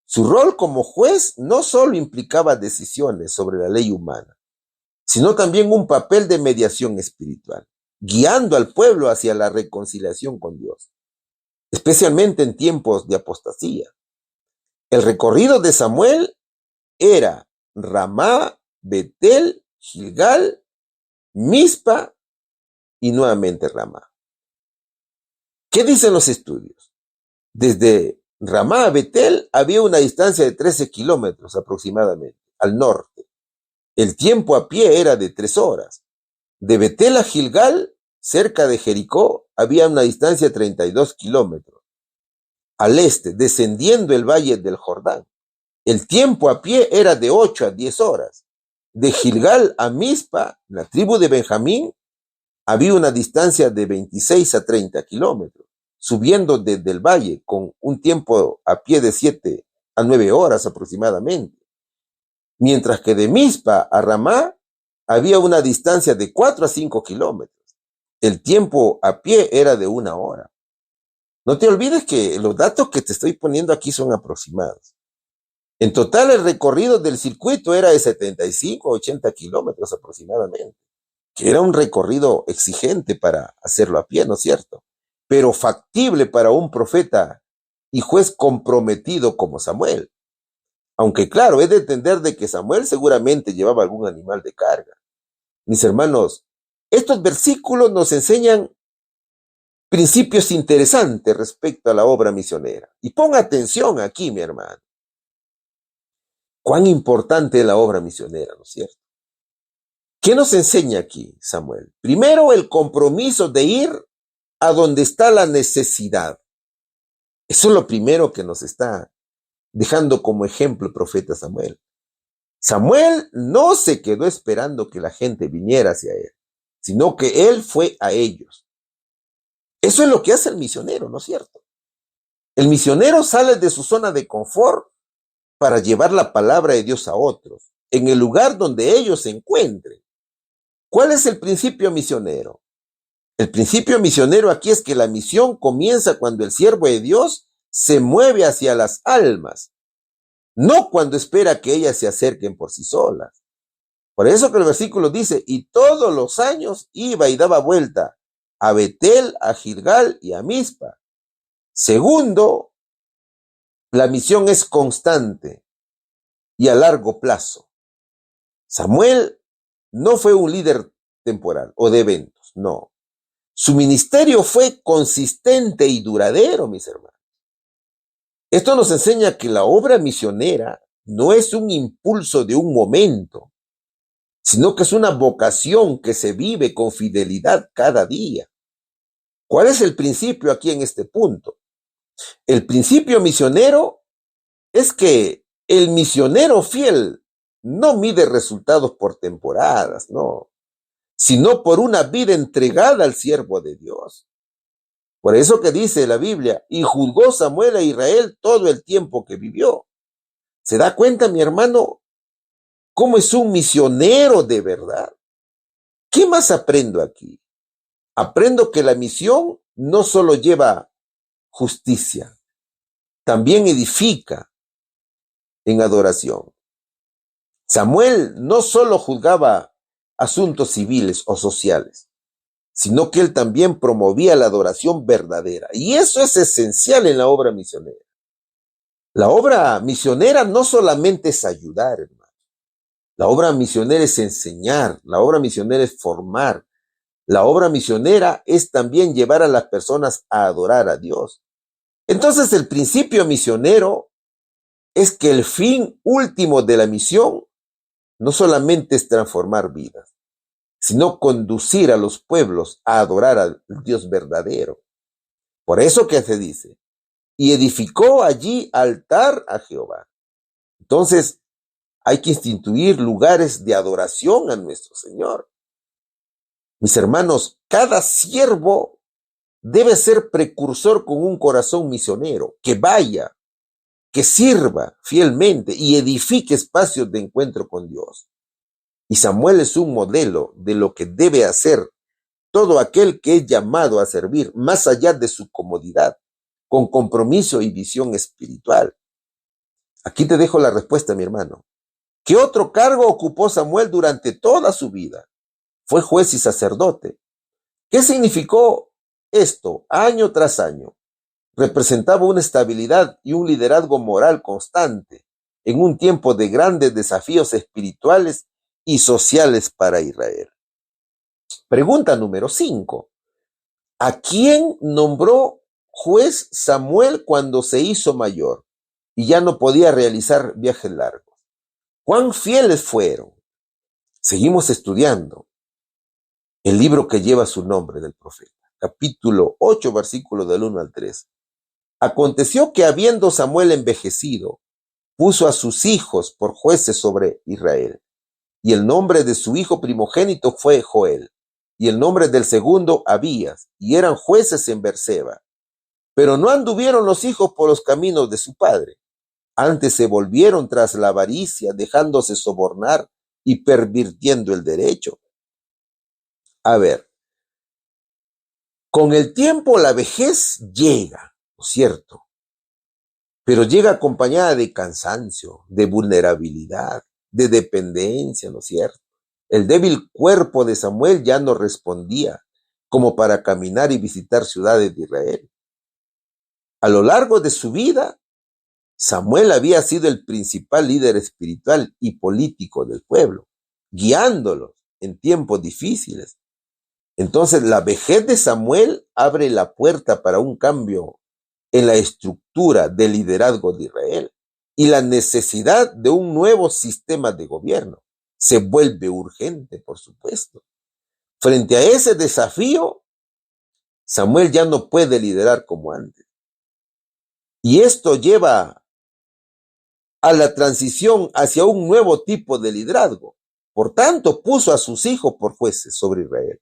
Su rol como juez no solo implicaba decisiones sobre la ley humana, sino también un papel de mediación espiritual. guiando al pueblo hacia la reconciliación con Dios, especialmente en tiempos de apostasía. El recorrido de Samuel era Ramá, Betel, Gilgal, Mizpa y nuevamente Ramá. ¿Qué dicen los estudios? Desde Ramá a Betel había una distancia de 13 kilómetros aproximadamente, al norte. El tiempo a pie era de 3 horas. De Betel a Gilgal, cerca de Jericó, había una distancia de 32 kilómetros. Al este, descendiendo el valle del Jordán, el tiempo a pie era de 8 a 10 horas. De Gilgal a Mizpa, la tribu de Benjamín, había una distancia de 26 a 30 kilómetros, subiendo desde el valle con un tiempo a pie de 7 a 9 horas aproximadamente. Mientras que de Mizpa a Ramá había una distancia de 4 a 5 kilómetros. El tiempo a pie era de 1 hora. No te olvides que los datos que te estoy poniendo aquí son aproximados. En total, el recorrido del circuito era de 75 a 80 kilómetros aproximadamente, que era un recorrido exigente para hacerlo a pie, ¿no es cierto? Pero factible para un profeta y juez comprometido como Samuel. Aunque claro, es de entender de que Samuel seguramente llevaba algún animal de carga. Mis hermanos, estos versículos nos enseñan principios interesantes respecto a la obra misionera. Y pon atención aquí, mi hermano. Cuán importante es la obra misionera, ¿no es cierto? ¿Qué nos enseña aquí, Samuel? Primero, el compromiso de ir a donde está la necesidad. Eso es lo primero que nos está dejando como ejemplo el profeta Samuel. Samuel no se quedó esperando que la gente viniera hacia él, sino que él fue a ellos. Eso es lo que hace el misionero, ¿no es cierto? El misionero sale de su zona de confort para llevar la palabra de Dios a otros, en el lugar donde ellos se encuentren. ¿Cuál es el principio misionero? El principio misionero aquí es que la misión comienza cuando el siervo de Dios se mueve hacia las almas, no cuando espera que ellas se acerquen por sí solas. Por eso que el versículo dice, y todos los años iba y daba vuelta a Betel, a Gilgal y a Mizpa. Segundo, la misión es constante y a largo plazo. Samuel no fue un líder temporal o de eventos, no. Su ministerio fue consistente y duradero, mis hermanos. Esto nos enseña que la obra misionera no es un impulso de un momento, sino que es una vocación que se vive con fidelidad cada día. ¿Cuál es el principio aquí en este punto? El principio misionero es que el misionero fiel no mide resultados por temporadas, no, sino por una vida entregada al siervo de Dios. Por eso que dice la Biblia, y juzgó Samuel a Israel todo el tiempo que vivió. ¿Se da cuenta, mi hermano, cómo es un misionero de verdad? ¿Qué más aprendo aquí? Aprendo que la misión no solo lleva justicia, también edifica en adoración. Samuel no solo juzgaba asuntos civiles o sociales, sino que él también promovía la adoración verdadera. Y eso es esencial en la obra misionera. La obra misionera no solamente es ayudar, hermano. La obra misionera es enseñar, la obra misionera es formar. La obra misionera es también llevar a las personas a adorar a Dios. Entonces el principio misionero es que el fin último de la misión no solamente es transformar vidas, sino conducir a los pueblos a adorar al Dios verdadero. Por eso que se dice, y edificó allí altar a Jehová. Entonces, hay que instituir lugares de adoración a nuestro Señor. Mis hermanos, cada siervo debe ser precursor con un corazón misionero, que vaya, que sirva fielmente y edifique espacios de encuentro con Dios. Y Samuel es un modelo de lo que debe hacer todo aquel que es llamado a servir, más allá de su comodidad, con compromiso y visión espiritual. Aquí te dejo la respuesta, mi hermano. ¿Qué otro cargo ocupó Samuel durante toda su vida? Fue juez y sacerdote. ¿Qué significó esto? Año tras año representaba una estabilidad y un liderazgo moral constante en un tiempo de grandes desafíos espirituales y sociales para Israel. Pregunta número 5. ¿A quién nombró juez Samuel cuando se hizo mayor y ya no podía realizar viajes largos? ¿Cuán fieles fueron? Seguimos estudiando el libro que lleva su nombre del profeta, capítulo 8, versículo del 1 al 3. Aconteció que habiendo Samuel envejecido, puso a sus hijos por jueces sobre Israel. Y el nombre de su hijo primogénito fue Joel, y el nombre del segundo Abías, y eran jueces en Berseba. Pero no anduvieron los hijos por los caminos de su padre, antes se volvieron tras la avaricia, dejándose sobornar y pervirtiendo el derecho. A ver, con el tiempo la vejez llega, ¿no es cierto? Pero llega acompañada de cansancio, de vulnerabilidad, de dependencia, ¿no es cierto? El débil cuerpo de Samuel ya no respondía como para caminar y visitar ciudades de Israel. A lo largo de su vida, Samuel había sido el principal líder espiritual y político del pueblo, guiándolos en tiempos difíciles. Entonces, la vejez de Samuel abre la puerta para un cambio en la estructura del liderazgo de Israel y la necesidad de un nuevo sistema de gobierno se vuelve urgente, por supuesto. Frente a ese desafío, Samuel ya no puede liderar como antes. Y esto lleva a la transición hacia un nuevo tipo de liderazgo. Por tanto, puso a sus hijos por jueces sobre Israel.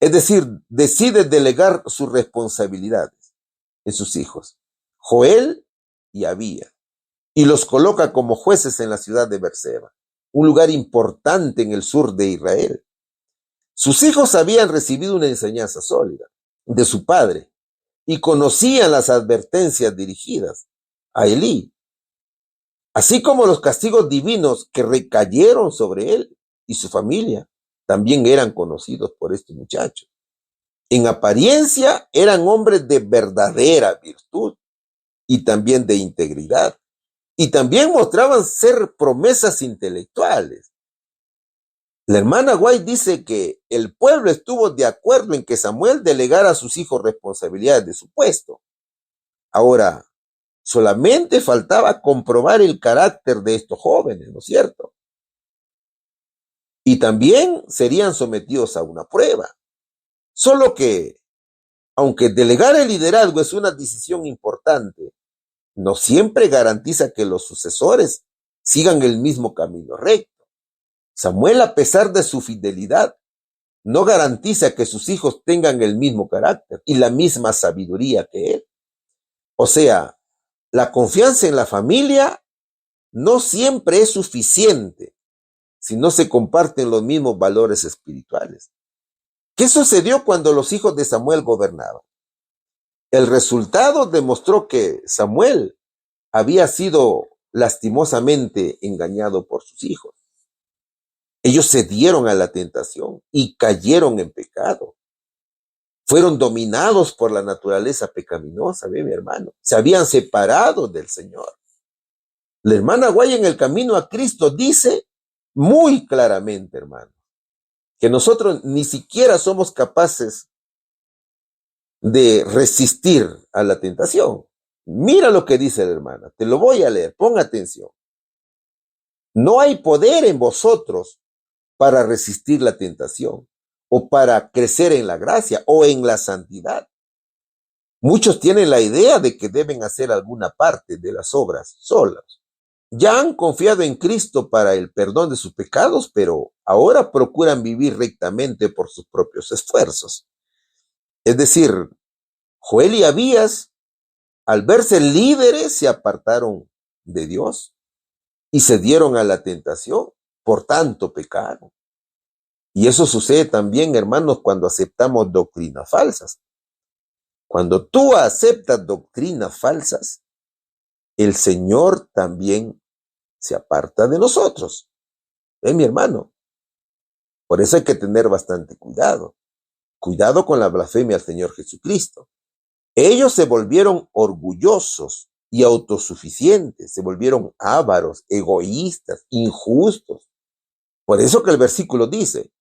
Es decir, decide delegar sus responsabilidades en sus hijos, Joel y Abías, y los coloca como jueces en la ciudad de Berseba, un lugar importante en el sur de Israel. Sus hijos habían recibido una enseñanza sólida de su padre y conocían las advertencias dirigidas a Elí, así como los castigos divinos que recayeron sobre él y su familia, también eran conocidos por este muchacho. En apariencia eran hombres de verdadera virtud y también de integridad, y también mostraban ser promesas intelectuales. La hermana White dice que el pueblo estuvo de acuerdo en que Samuel delegara a sus hijos responsabilidades de su puesto. Ahora, solamente faltaba comprobar el carácter de estos jóvenes, ¿no es cierto? Y también serían sometidos a una prueba. Solo que, aunque delegar el liderazgo es una decisión importante, no siempre garantiza que los sucesores sigan el mismo camino recto. Samuel, a pesar de su fidelidad, no garantiza que sus hijos tengan el mismo carácter y la misma sabiduría que él. O sea, la confianza en la familia no siempre es suficiente si no se comparten los mismos valores espirituales. ¿Qué sucedió cuando los hijos de Samuel gobernaban? El resultado demostró que Samuel había sido lastimosamente engañado por sus hijos. Ellos cedieron a la tentación y cayeron en pecado. Fueron dominados por la naturaleza pecaminosa, ¿ve, mi hermano? Se habían separado del Señor. La hermana Guay en el camino a Cristo dice muy claramente, hermano, que nosotros ni siquiera somos capaces de resistir a la tentación. Mira lo que dice la hermana, te lo voy a leer, pon atención. No hay poder en vosotros para resistir la tentación o para crecer en la gracia o en la santidad. Muchos tienen la idea de que deben hacer alguna parte de las obras solas. Ya han confiado en Cristo para el perdón de sus pecados, pero ahora procuran vivir rectamente por sus propios esfuerzos. Es decir, Joel y Abías, al verse líderes, se apartaron de Dios y se dieron a la tentación, por tanto pecaron. Y eso sucede también, hermanos, cuando aceptamos doctrinas falsas. Cuando tú aceptas doctrinas falsas, el Señor también se aparta de nosotros. Mi hermano? Por eso hay que tener bastante cuidado. Cuidado con la blasfemia al Señor Jesucristo. Ellos se volvieron orgullosos y autosuficientes, se volvieron ávaros, egoístas, injustos. Por eso que el versículo dice,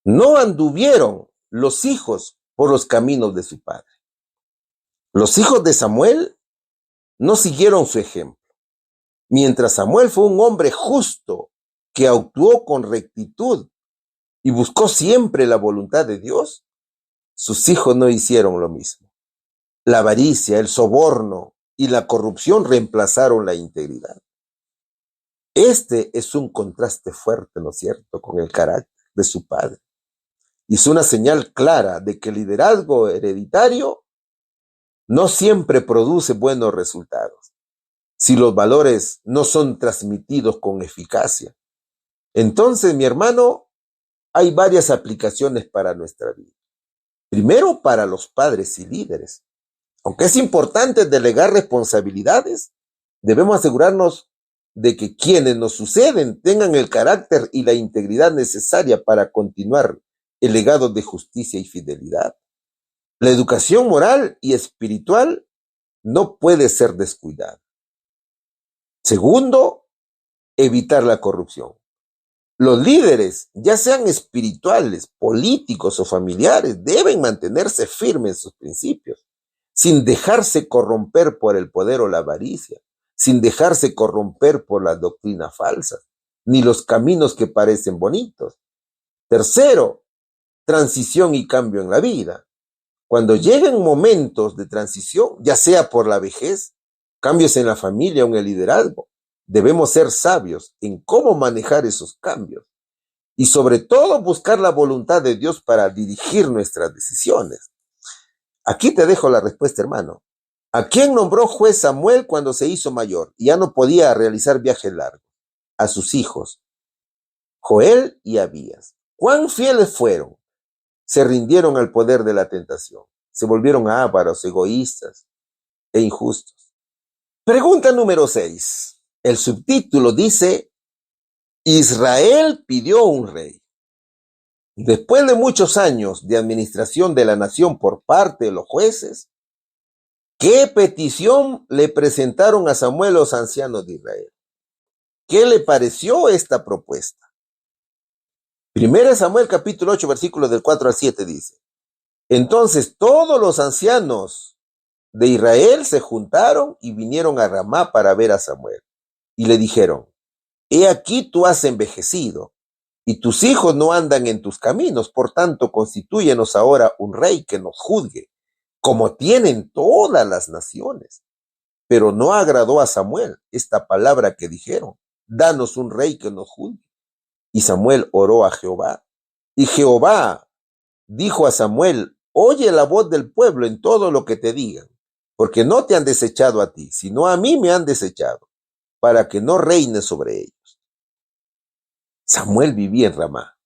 no anduvieron los hijos por los caminos de su padre. Los hijos de Samuel no siguieron su ejemplo. Mientras Samuel fue un hombre justo que actuó con rectitud y buscó siempre la voluntad de Dios, sus hijos no hicieron lo mismo. La avaricia, el soborno y la corrupción reemplazaron la integridad. Este es un contraste fuerte, ¿no es cierto?, con el carácter de su padre. Y es una señal clara de que el liderazgo hereditario no siempre produce buenos resultados si los valores no son transmitidos con eficacia. Entonces, mi hermano, hay varias aplicaciones para nuestra vida. Primero, para los padres y líderes. Aunque es importante delegar responsabilidades, debemos asegurarnos de que quienes nos suceden tengan el carácter y la integridad necesaria para continuar el legado de justicia y fidelidad. La educación moral y espiritual no puede ser descuidada. Segundo, evitar la corrupción. Los líderes, ya sean espirituales, políticos o familiares, deben mantenerse firmes en sus principios, sin dejarse corromper por el poder o la avaricia, sin dejarse corromper por las doctrinas falsas, ni los caminos que parecen bonitos. Tercero, transición y cambio en la vida. Cuando lleguen momentos de transición, ya sea por la vejez, cambios en la familia o en el liderazgo, debemos ser sabios en cómo manejar esos cambios y sobre todo buscar la voluntad de Dios para dirigir nuestras decisiones. Aquí te dejo la respuesta, hermano. ¿A quién nombró juez Samuel cuando se hizo mayor y ya no podía realizar viajes largos? A sus hijos, Joel y Abías. ¿Cuán fieles fueron? Se rindieron al poder de la tentación. Se volvieron ávaros, egoístas e injustos. Pregunta número 6. El subtítulo dice, Israel pidió un rey. Después de muchos años de administración de la nación por parte de los jueces, ¿qué petición le presentaron a Samuel los ancianos de Israel? ¿Qué le pareció esta propuesta? 1 Samuel capítulo 8, versículos del 4 al 7 dice, entonces todos los ancianos de Israel se juntaron y vinieron a Ramá para ver a Samuel. Y le dijeron, he aquí tú has envejecido, y tus hijos no andan en tus caminos, por tanto constitúyenos ahora un rey que nos juzgue, como tienen todas las naciones. Pero no agradó a Samuel esta palabra que dijeron, danos un rey que nos juzgue. Y Samuel oró a Jehová, y Jehová dijo a Samuel, oye la voz del pueblo en todo lo que te digan, porque no te han desechado a ti, sino a mí me han desechado, para que no reine sobre ellos. Samuel vivía en Ramá,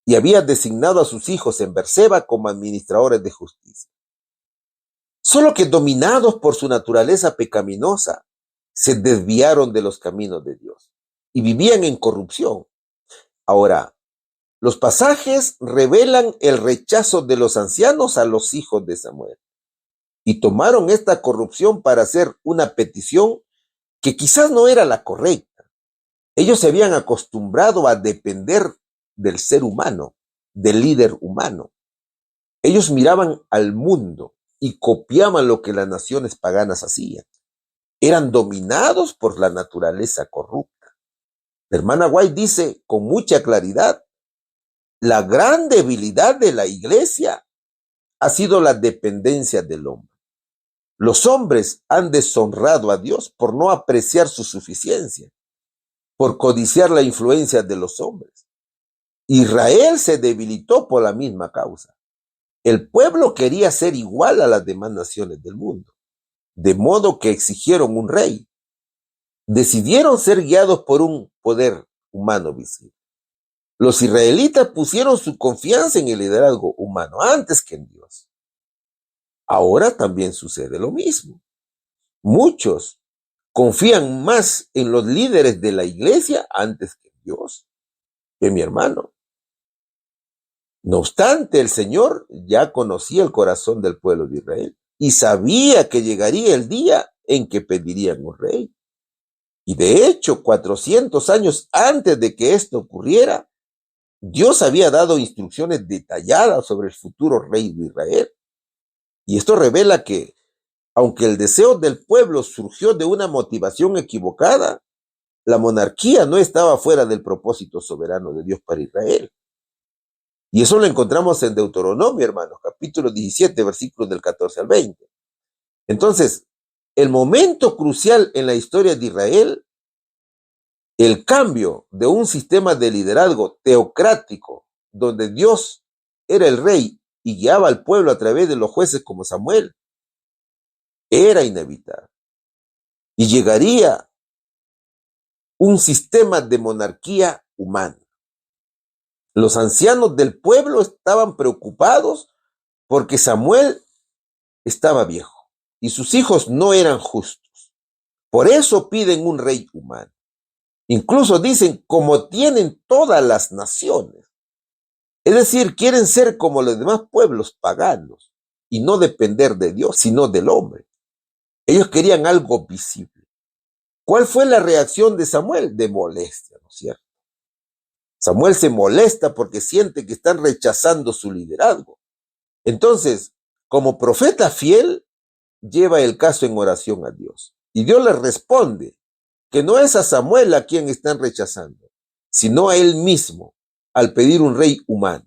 y había designado a sus hijos en Berseba como administradores de justicia. Solo que dominados por su naturaleza pecaminosa, se desviaron de los caminos de Dios, y vivían en corrupción. Ahora, los pasajes revelan el rechazo de los ancianos a los hijos de Samuel y tomaron esta corrupción para hacer una petición que quizás no era la correcta. Ellos se habían acostumbrado a depender del ser humano, del líder humano. Ellos miraban al mundo y copiaban lo que las naciones paganas hacían. Eran dominados por la naturaleza corrupta. La hermana White dice con mucha claridad, la gran debilidad de la iglesia ha sido la dependencia del hombre. Los hombres han deshonrado a Dios por no apreciar su suficiencia, por codiciar la influencia de los hombres. Israel se debilitó por la misma causa. El pueblo quería ser igual a las demás naciones del mundo, de modo que exigieron un rey. Decidieron ser guiados por un poder humano visible. Los israelitas pusieron su confianza en el liderazgo humano antes que en Dios. Ahora también sucede lo mismo. Muchos confían más en los líderes de la iglesia antes que en Dios, que mi hermano. No obstante, el Señor ya conocía el corazón del pueblo de Israel y sabía que llegaría el día en que pedirían un rey. Y de hecho, 400 años antes de que esto ocurriera, Dios había dado instrucciones detalladas sobre el futuro rey de Israel. Y esto revela que, aunque el deseo del pueblo surgió de una motivación equivocada, la monarquía no estaba fuera del propósito soberano de Dios para Israel. Y eso lo encontramos en Deuteronomio, hermanos, capítulo 17, versículos del 14 al 20. Entonces, el momento crucial en la historia de Israel, el cambio de un sistema de liderazgo teocrático, donde Dios era el rey y guiaba al pueblo a través de los jueces como Samuel, era inevitable. Y llegaría un sistema de monarquía humana. Los ancianos del pueblo estaban preocupados porque Samuel estaba viejo y sus hijos no eran justos. Por eso piden un rey humano. Incluso dicen, como tienen todas las naciones. Es decir, quieren ser como los demás pueblos paganos y no depender de Dios, sino del hombre. Ellos querían algo visible. ¿Cuál fue la reacción de Samuel? De molestia, ¿no es cierto? Samuel se molesta porque siente que están rechazando su liderazgo. Entonces, como profeta fiel, lleva el caso en oración a Dios. Y Dios le responde que no es a Samuel a quien están rechazando, sino a él mismo, al pedir un rey humano.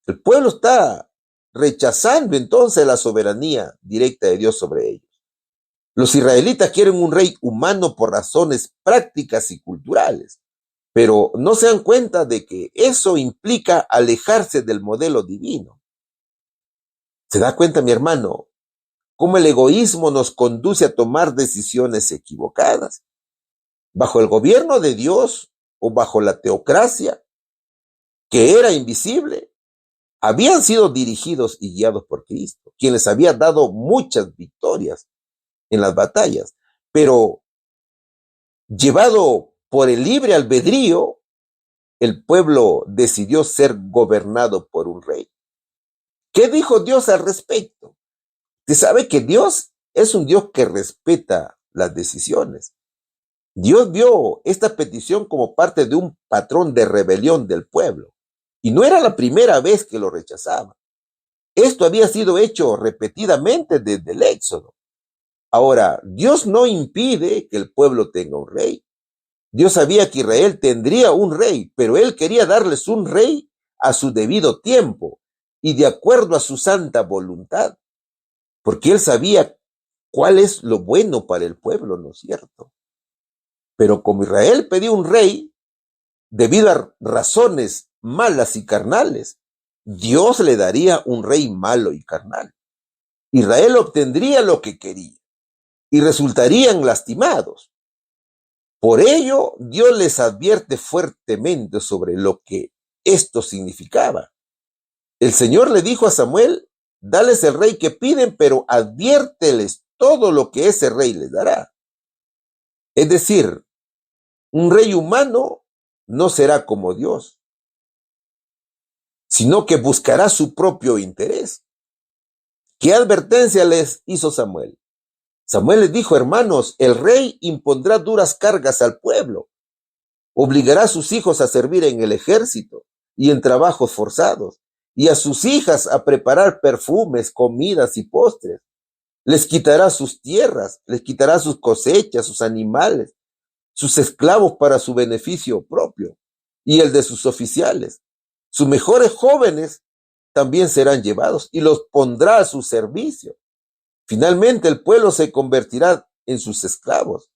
El pueblo está rechazando entonces la soberanía directa de Dios sobre ellos. Los israelitas quieren un rey humano por razones prácticas y culturales, pero no se dan cuenta de que eso implica alejarse del modelo divino. ¿Se da cuenta, mi hermano, cómo el egoísmo nos conduce a tomar decisiones equivocadas? Bajo el gobierno de Dios o bajo la teocracia, que era invisible, habían sido dirigidos y guiados por Cristo, quien les había dado muchas victorias en las batallas, pero llevado por el libre albedrío, el pueblo decidió ser gobernado por un rey. ¿Qué dijo Dios al respecto? Usted sabe que Dios es un Dios que respeta las decisiones. Dios vio esta petición como parte de un patrón de rebelión del pueblo. Y no era la primera vez que lo rechazaba. Esto había sido hecho repetidamente desde el Éxodo. Ahora, Dios no impide que el pueblo tenga un rey. Dios sabía que Israel tendría un rey, pero Él quería darles un rey a su debido tiempo y de acuerdo a su santa voluntad, porque Él sabía cuál es lo bueno para el pueblo, ¿no es cierto? Pero como Israel pedía un rey, debido a razones malas y carnales, Dios le daría un rey malo y carnal. Israel obtendría lo que quería y resultarían lastimados. Por ello, Dios les advierte fuertemente sobre lo que esto significaba. El Señor le dijo a Samuel, dales el rey que piden, pero adviérteles todo lo que ese rey les dará. Es decir, un rey humano no será como Dios, sino que buscará su propio interés. ¿Qué advertencia les hizo Samuel? Samuel les dijo, hermanos, el rey impondrá duras cargas al pueblo, obligará a sus hijos a servir en el ejército y en trabajos forzados, y a sus hijas a preparar perfumes, comidas y postres. Les quitará sus tierras, les quitará sus cosechas, sus animales, sus esclavos para su beneficio propio y el de sus oficiales. Sus mejores jóvenes también serán llevados y los pondrá a su servicio. Finalmente el pueblo se convertirá en sus esclavos.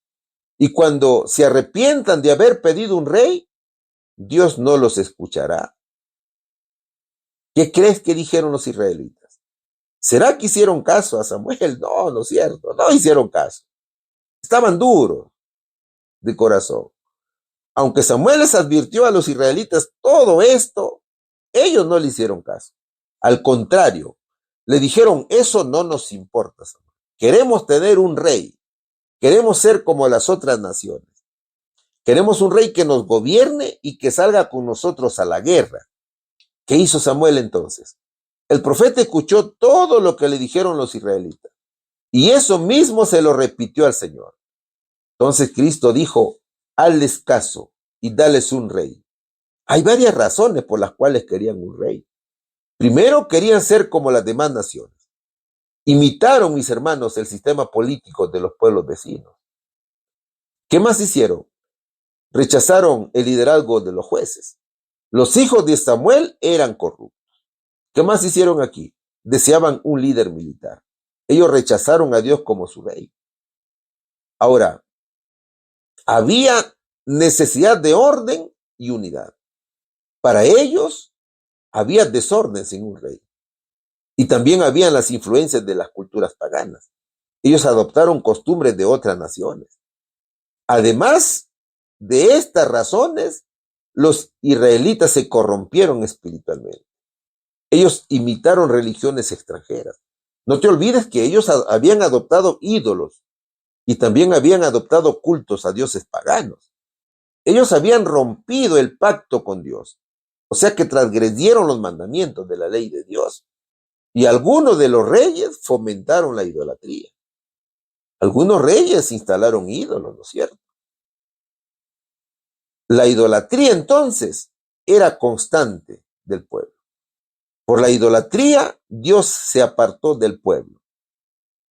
Y cuando se arrepientan de haber pedido un rey, Dios no los escuchará. ¿Qué crees que dijeron los israelitas? ¿Será que hicieron caso a Samuel? No, no es cierto, no hicieron caso. Estaban duros de corazón. Aunque Samuel les advirtió a los israelitas todo esto, ellos no le hicieron caso. Al contrario, le dijeron, eso no nos importa, Samuel. Queremos tener un rey. Queremos ser como las otras naciones. Queremos un rey que nos gobierne y que salga con nosotros a la guerra. ¿Qué hizo Samuel entonces? El profeta escuchó todo lo que le dijeron los israelitas y eso mismo se lo repitió al Señor. Entonces Cristo dijo, hazles caso y dales un rey. Hay varias razones por las cuales querían un rey. Primero, querían ser como las demás naciones. Imitaron, mis hermanos, el sistema político de los pueblos vecinos. ¿Qué más hicieron? Rechazaron el liderazgo de los jueces. Los hijos de Samuel eran corruptos. ¿Qué más hicieron aquí? Deseaban un líder militar. Ellos rechazaron a Dios como su rey. Ahora, había necesidad de orden y unidad. Para ellos había desorden sin un rey. Y también habían las influencias de las culturas paganas. Ellos adoptaron costumbres de otras naciones. Además de estas razones, los israelitas se corrompieron espiritualmente. Ellos imitaron religiones extranjeras. No te olvides que ellos habían adoptado ídolos y también habían adoptado cultos a dioses paganos. Ellos habían rompido el pacto con Dios, o sea que transgredieron los mandamientos de la ley de Dios. Y algunos de los reyes fomentaron la idolatría. Algunos reyes instalaron ídolos, ¿no es cierto? La idolatría entonces era constante del pueblo. Por la idolatría, Dios se apartó del pueblo.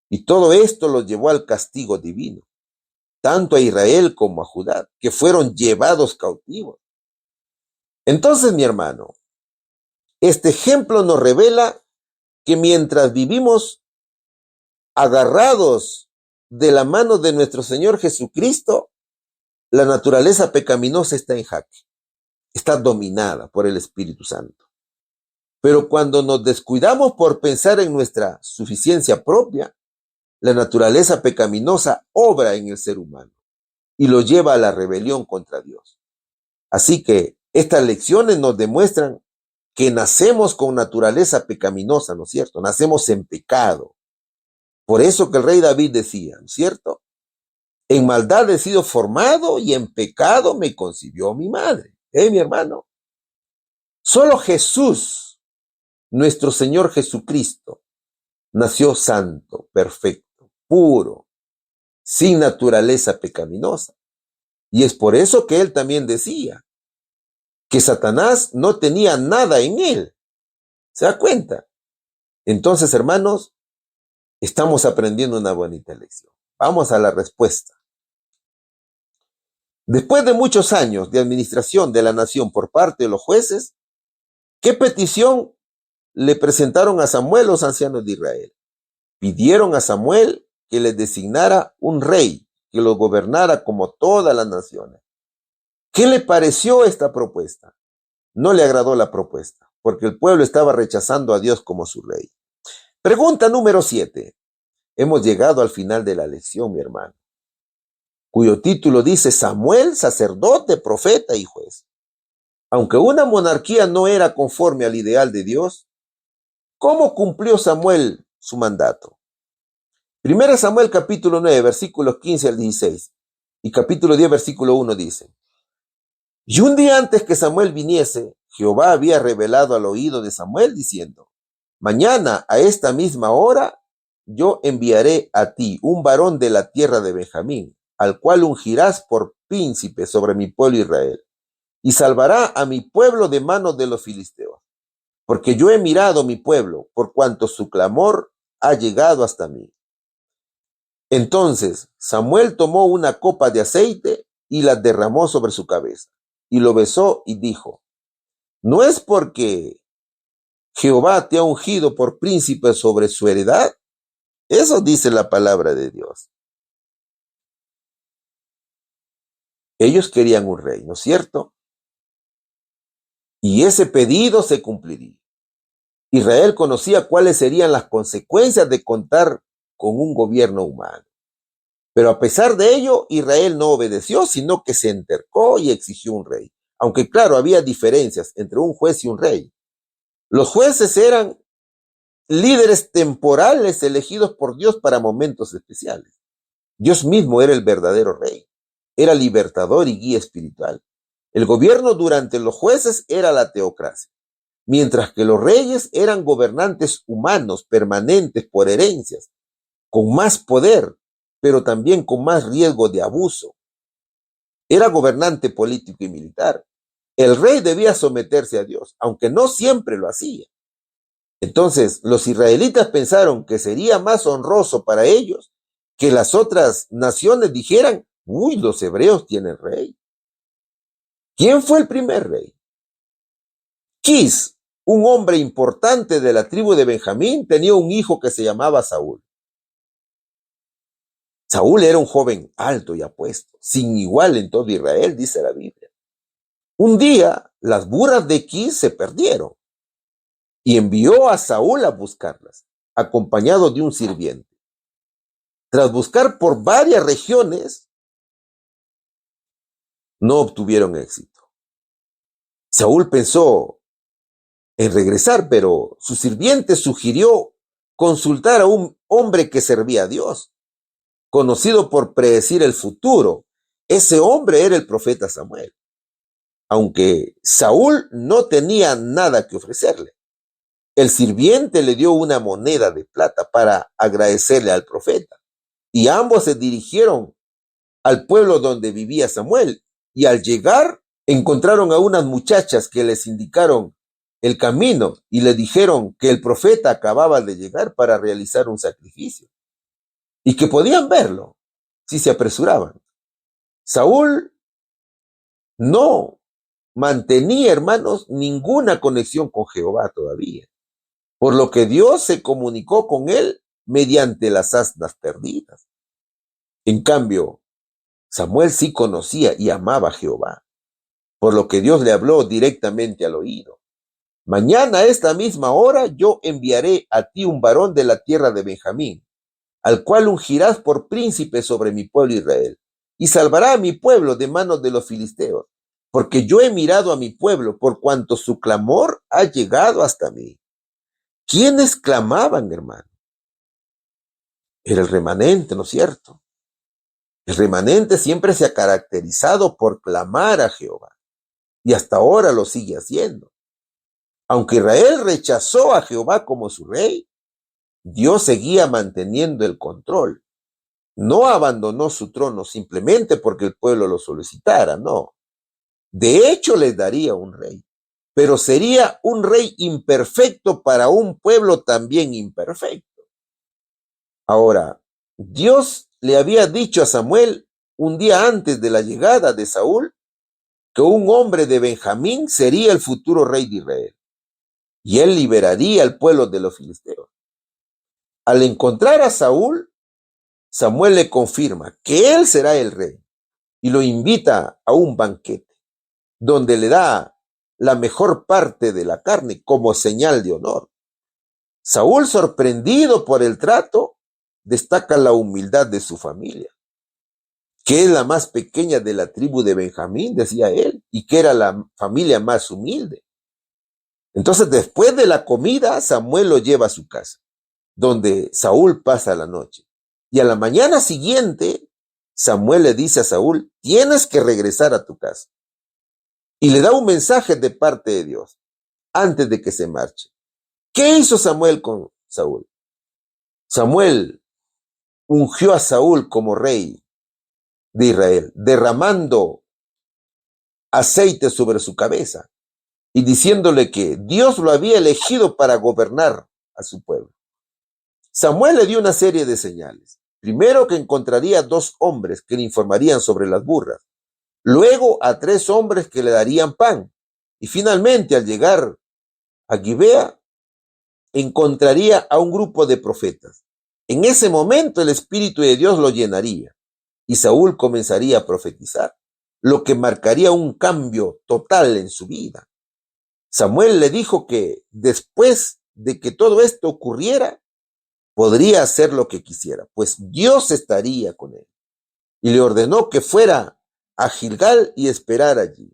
Y todo esto los llevó al castigo divino, tanto a Israel como a Judá, que fueron llevados cautivos. Entonces, mi hermano, este ejemplo nos revela que mientras vivimos agarrados de la mano de nuestro Señor Jesucristo, la naturaleza pecaminosa está en jaque, está dominada por el Espíritu Santo. Pero cuando nos descuidamos por pensar en nuestra suficiencia propia, la naturaleza pecaminosa obra en el ser humano y lo lleva a la rebelión contra Dios. Así que estas lecciones nos demuestran que nacemos con naturaleza pecaminosa, ¿no es cierto? Nacemos en pecado. Por eso que el rey David decía, ¿no es cierto? En maldad he sido formado y en pecado me concibió mi madre. Mi hermano. Solo Jesús, nuestro Señor Jesucristo, nació santo, perfecto, puro, sin naturaleza pecaminosa. Y es por eso que él también decía que Satanás no tenía nada en él. ¿Se da cuenta? Entonces, hermanos, estamos aprendiendo una bonita lección. Vamos a la respuesta. Después de muchos años de administración de la nación por parte de los jueces, ¿qué petición le presentaron a Samuel los ancianos de Israel? Pidieron a Samuel que les designara un rey que los gobernara como todas las naciones. ¿Qué le pareció esta propuesta? No le agradó la propuesta, porque el pueblo estaba rechazando a Dios como su rey. Pregunta número 7. Hemos llegado al final de la lección, mi hermano, cuyo título dice Samuel, sacerdote, profeta y juez. Aunque una monarquía no era conforme al ideal de Dios, ¿cómo cumplió Samuel su mandato? 1 Samuel capítulo 9, versículos 15 al 16 y capítulo 10, versículo 1 dice: Y un día antes que Samuel viniese, Jehová había revelado al oído de Samuel diciendo: Mañana a esta misma hora yo enviaré a ti un varón de la tierra de Benjamín, al cual ungirás por príncipe sobre mi pueblo Israel, y salvará a mi pueblo de manos de los filisteos, porque yo he mirado mi pueblo, por cuanto su clamor ha llegado hasta mí. Entonces Samuel tomó una copa de aceite y la derramó sobre su cabeza, y lo besó y dijo: ¿No es porque Jehová te ha ungido por príncipe sobre su heredad? Eso dice la palabra de Dios. Ellos querían un rey, ¿no es cierto? Y ese pedido se cumpliría. Israel conocía cuáles serían las consecuencias de contar con un gobierno humano. Pero a pesar de ello, Israel no obedeció, sino que se entercó y exigió un rey. Aunque claro, había diferencias entre un juez y un rey. Los jueces eran líderes temporales elegidos por Dios para momentos especiales. Dios mismo era el verdadero rey. Era libertador y guía espiritual. El gobierno durante los jueces era la teocracia. mientras que los reyes eran gobernantes humanos permanentes por herencias, con más poder, pero también con más riesgo de abuso. Era gobernante político y militar. El rey debía someterse a Dios, aunque no siempre lo hacía. Entonces, los israelitas pensaron que sería más honroso para ellos que las otras naciones dijeran, uy, los hebreos tienen rey. ¿Quién fue el primer rey? Quis, un hombre importante de la tribu de Benjamín, tenía un hijo que se llamaba Saúl. Saúl era un joven alto y apuesto, sin igual en todo Israel, dice la Biblia. Un día, las burras de Quis se perdieron y envió a Saúl a buscarlas, acompañado de un sirviente. Tras buscar por varias regiones, no obtuvieron éxito. Saúl pensó en regresar, pero su sirviente sugirió consultar a un hombre que servía a Dios, conocido por predecir el futuro. Ese hombre era el profeta Samuel. Aunque Saúl no tenía nada que ofrecerle, el sirviente le dio una moneda de plata para agradecerle al profeta. Y ambos se dirigieron al pueblo donde vivía Samuel. Y al llegar, encontraron a unas muchachas que les indicaron el camino y le dijeron que el profeta acababa de llegar para realizar un sacrificio y que podían verlo si se apresuraban. Saúl no mantenía, hermanos, ninguna conexión con Jehová todavía, por lo que Dios se comunicó con él mediante las asnas perdidas. En cambio, Samuel sí conocía y amaba a Jehová, por lo que Dios le habló directamente al oído. Mañana a esta misma hora yo enviaré a ti un varón de la tierra de Benjamín, al cual ungirás por príncipe sobre mi pueblo Israel, y salvará a mi pueblo de manos de los filisteos, porque yo he mirado a mi pueblo por cuanto su clamor ha llegado hasta mí. ¿Quiénes clamaban, hermano? Era el remanente, ¿no es cierto? El remanente siempre se ha caracterizado por clamar a Jehová, y hasta ahora lo sigue haciendo. Aunque Israel rechazó a Jehová como su rey, Dios seguía manteniendo el control. No abandonó su trono simplemente porque el pueblo lo solicitara, no. De hecho, les daría un rey, pero sería un rey imperfecto para un pueblo también imperfecto. Ahora, Dios le había dicho a Samuel un día antes de la llegada de Saúl que un hombre de Benjamín sería el futuro rey de Israel y él liberaría al pueblo de los filisteos. Al encontrar a Saúl, Samuel le confirma que él será el rey y lo invita a un banquete donde le da la mejor parte de la carne como señal de honor. Saúl, sorprendido por el trato, destaca la humildad de su familia, que es la más pequeña de la tribu de Benjamín, decía él, y que era la familia más humilde. Entonces, después de la comida, Samuel lo lleva a su casa, donde Saúl pasa la noche. Y a la mañana siguiente, Samuel le dice a Saúl, tienes que regresar a tu casa. Y le da un mensaje de parte de Dios, antes de que se marche. ¿Qué hizo Samuel con Saúl? Samuel ungió a Saúl como rey de Israel, derramando aceite sobre su cabeza y diciéndole que Dios lo había elegido para gobernar a su pueblo. Samuel le dio una serie de señales. Primero, que encontraría 2 hombres que le informarían sobre las burras. Luego a 3 hombres que le darían pan. Y finalmente, al llegar a Gibea, encontraría a un grupo de profetas. En ese momento el Espíritu de Dios lo llenaría y Saúl comenzaría a profetizar, lo que marcaría un cambio total en su vida. Samuel le dijo que después de que todo esto ocurriera, podría hacer lo que quisiera, pues Dios estaría con él. Y le ordenó que fuera a Gilgal y esperara allí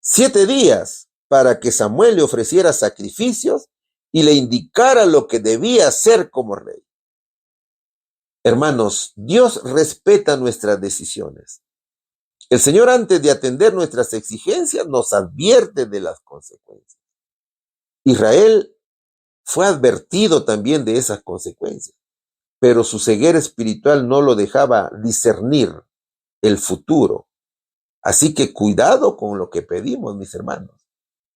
7 días para que Samuel le ofreciera sacrificios y le indicara lo que debía hacer como rey. Hermanos, Dios respeta nuestras decisiones. El Señor, antes de atender nuestras exigencias, nos advierte de las consecuencias. Israel fue advertido también de esas consecuencias, pero su ceguera espiritual no lo dejaba discernir el futuro. Así que cuidado con lo que pedimos, mis hermanos.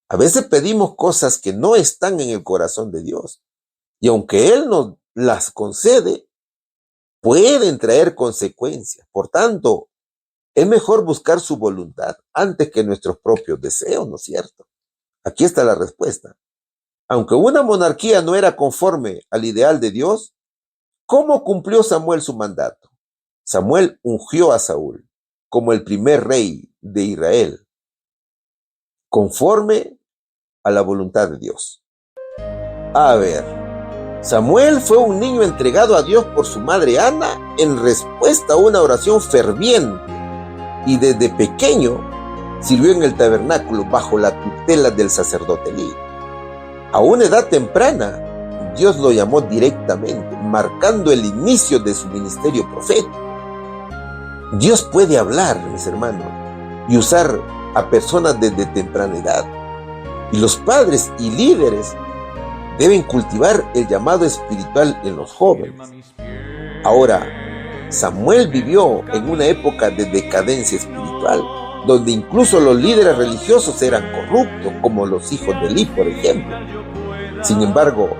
A veces pedimos cosas que no están en el corazón de Dios, y aunque Él nos las concede, pueden traer consecuencias. Por tanto, es mejor buscar su voluntad antes que nuestros propios deseos, ¿no es cierto? Aquí está la respuesta. Aunque una monarquía no era conforme al ideal de Dios, ¿cómo cumplió Samuel su mandato? Samuel ungió a Saúl como el primer rey de Israel, conforme a la voluntad de Dios. A ver, Samuel fue un niño entregado a Dios por su madre Ana en respuesta a una oración ferviente, y desde pequeño sirvió en el tabernáculo bajo la tutela del sacerdote Elí. A una edad temprana, Dios lo llamó directamente, marcando el inicio de su ministerio profético. Dios puede hablar, mis hermanos, y usar a personas desde temprana edad. Y los padres y líderes deben cultivar el llamado espiritual en los jóvenes. Ahora, Samuel vivió en una época de decadencia espiritual, donde incluso los líderes religiosos eran corruptos, como los hijos de Elí, por ejemplo. Sin embargo,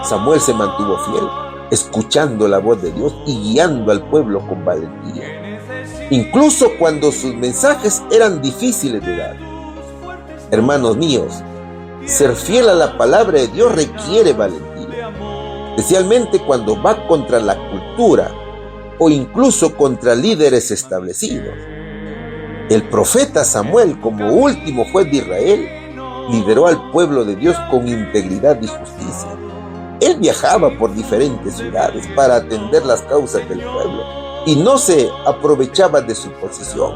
Samuel se mantuvo fiel, escuchando la voz de Dios y guiando al pueblo con valentía, incluso cuando sus mensajes eran difíciles de dar. Hermanos míos, ser fiel a la palabra de Dios requiere valentía, especialmente cuando va contra la cultura o incluso contra líderes establecidos. El profeta Samuel, como último juez de Israel, lideró al pueblo de Dios con integridad y justicia. Él viajaba por diferentes ciudades para atender las causas del pueblo y no se aprovechaba de su posición.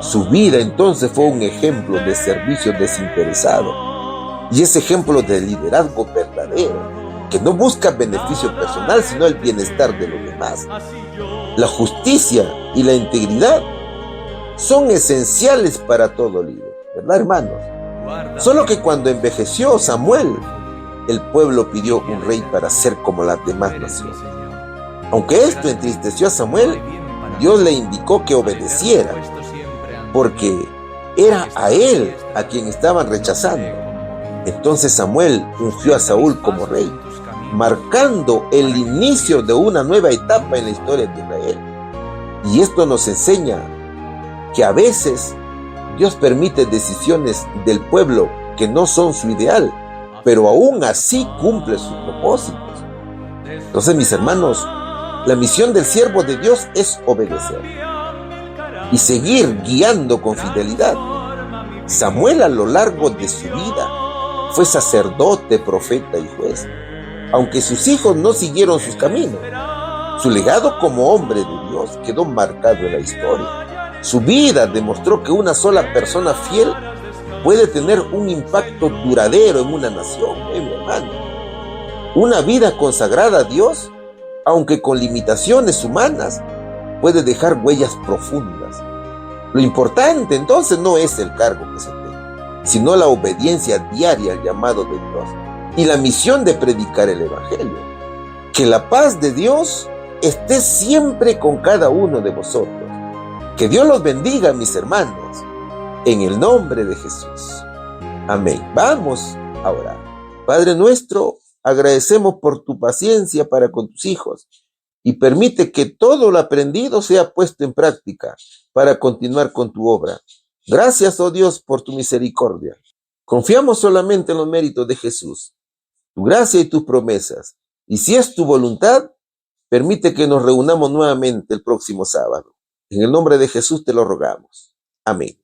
Su vida entonces fue un ejemplo de servicio desinteresado, y es ejemplo de liderazgo verdadero, que no busca beneficio personal, sino el bienestar de los demás. La justicia y la integridad son esenciales para todo líder, ¿verdad, hermanos? Solo que cuando envejeció Samuel, el pueblo pidió un rey para ser como las demás naciones. Aunque esto entristeció a Samuel, Dios le indicó que obedeciera, porque era a él a quien estaban rechazando. Entonces Samuel ungió a Saúl como rey, marcando el inicio de una nueva etapa en la historia de Israel. Y esto nos enseña que a veces Dios permite decisiones del pueblo que no son su ideal, pero aún así cumple sus propósitos. Entonces, mis hermanos, la misión del siervo de Dios es obedecer y seguir guiando con fidelidad. Samuel, a lo largo de su vida, fue sacerdote, profeta y juez, aunque sus hijos no siguieron sus caminos. Su legado como hombre de Dios quedó marcado en la historia. Su vida demostró que una sola persona fiel puede tener un impacto duradero en una nación, mi hermano. Una vida consagrada a Dios, aunque con limitaciones humanas, puede dejar huellas profundas. Lo importante entonces no es el cargo que se tenga, sino la obediencia diaria al llamado de Dios y la misión de predicar el Evangelio. Que la paz de Dios esté siempre con cada uno de vosotros. Que Dios los bendiga, mis hermanos, en el nombre de Jesús. Amén. Vamos a orar. Padre nuestro, agradecemos por tu paciencia para con tus hijos y permite que todo lo aprendido sea puesto en práctica para continuar con tu obra. Gracias, oh Dios, por tu misericordia. Confiamos solamente en los méritos de Jesús, tu gracia y tus promesas. Y si es tu voluntad, permite que nos reunamos nuevamente el próximo sábado. En el nombre de Jesús te lo rogamos. Amén.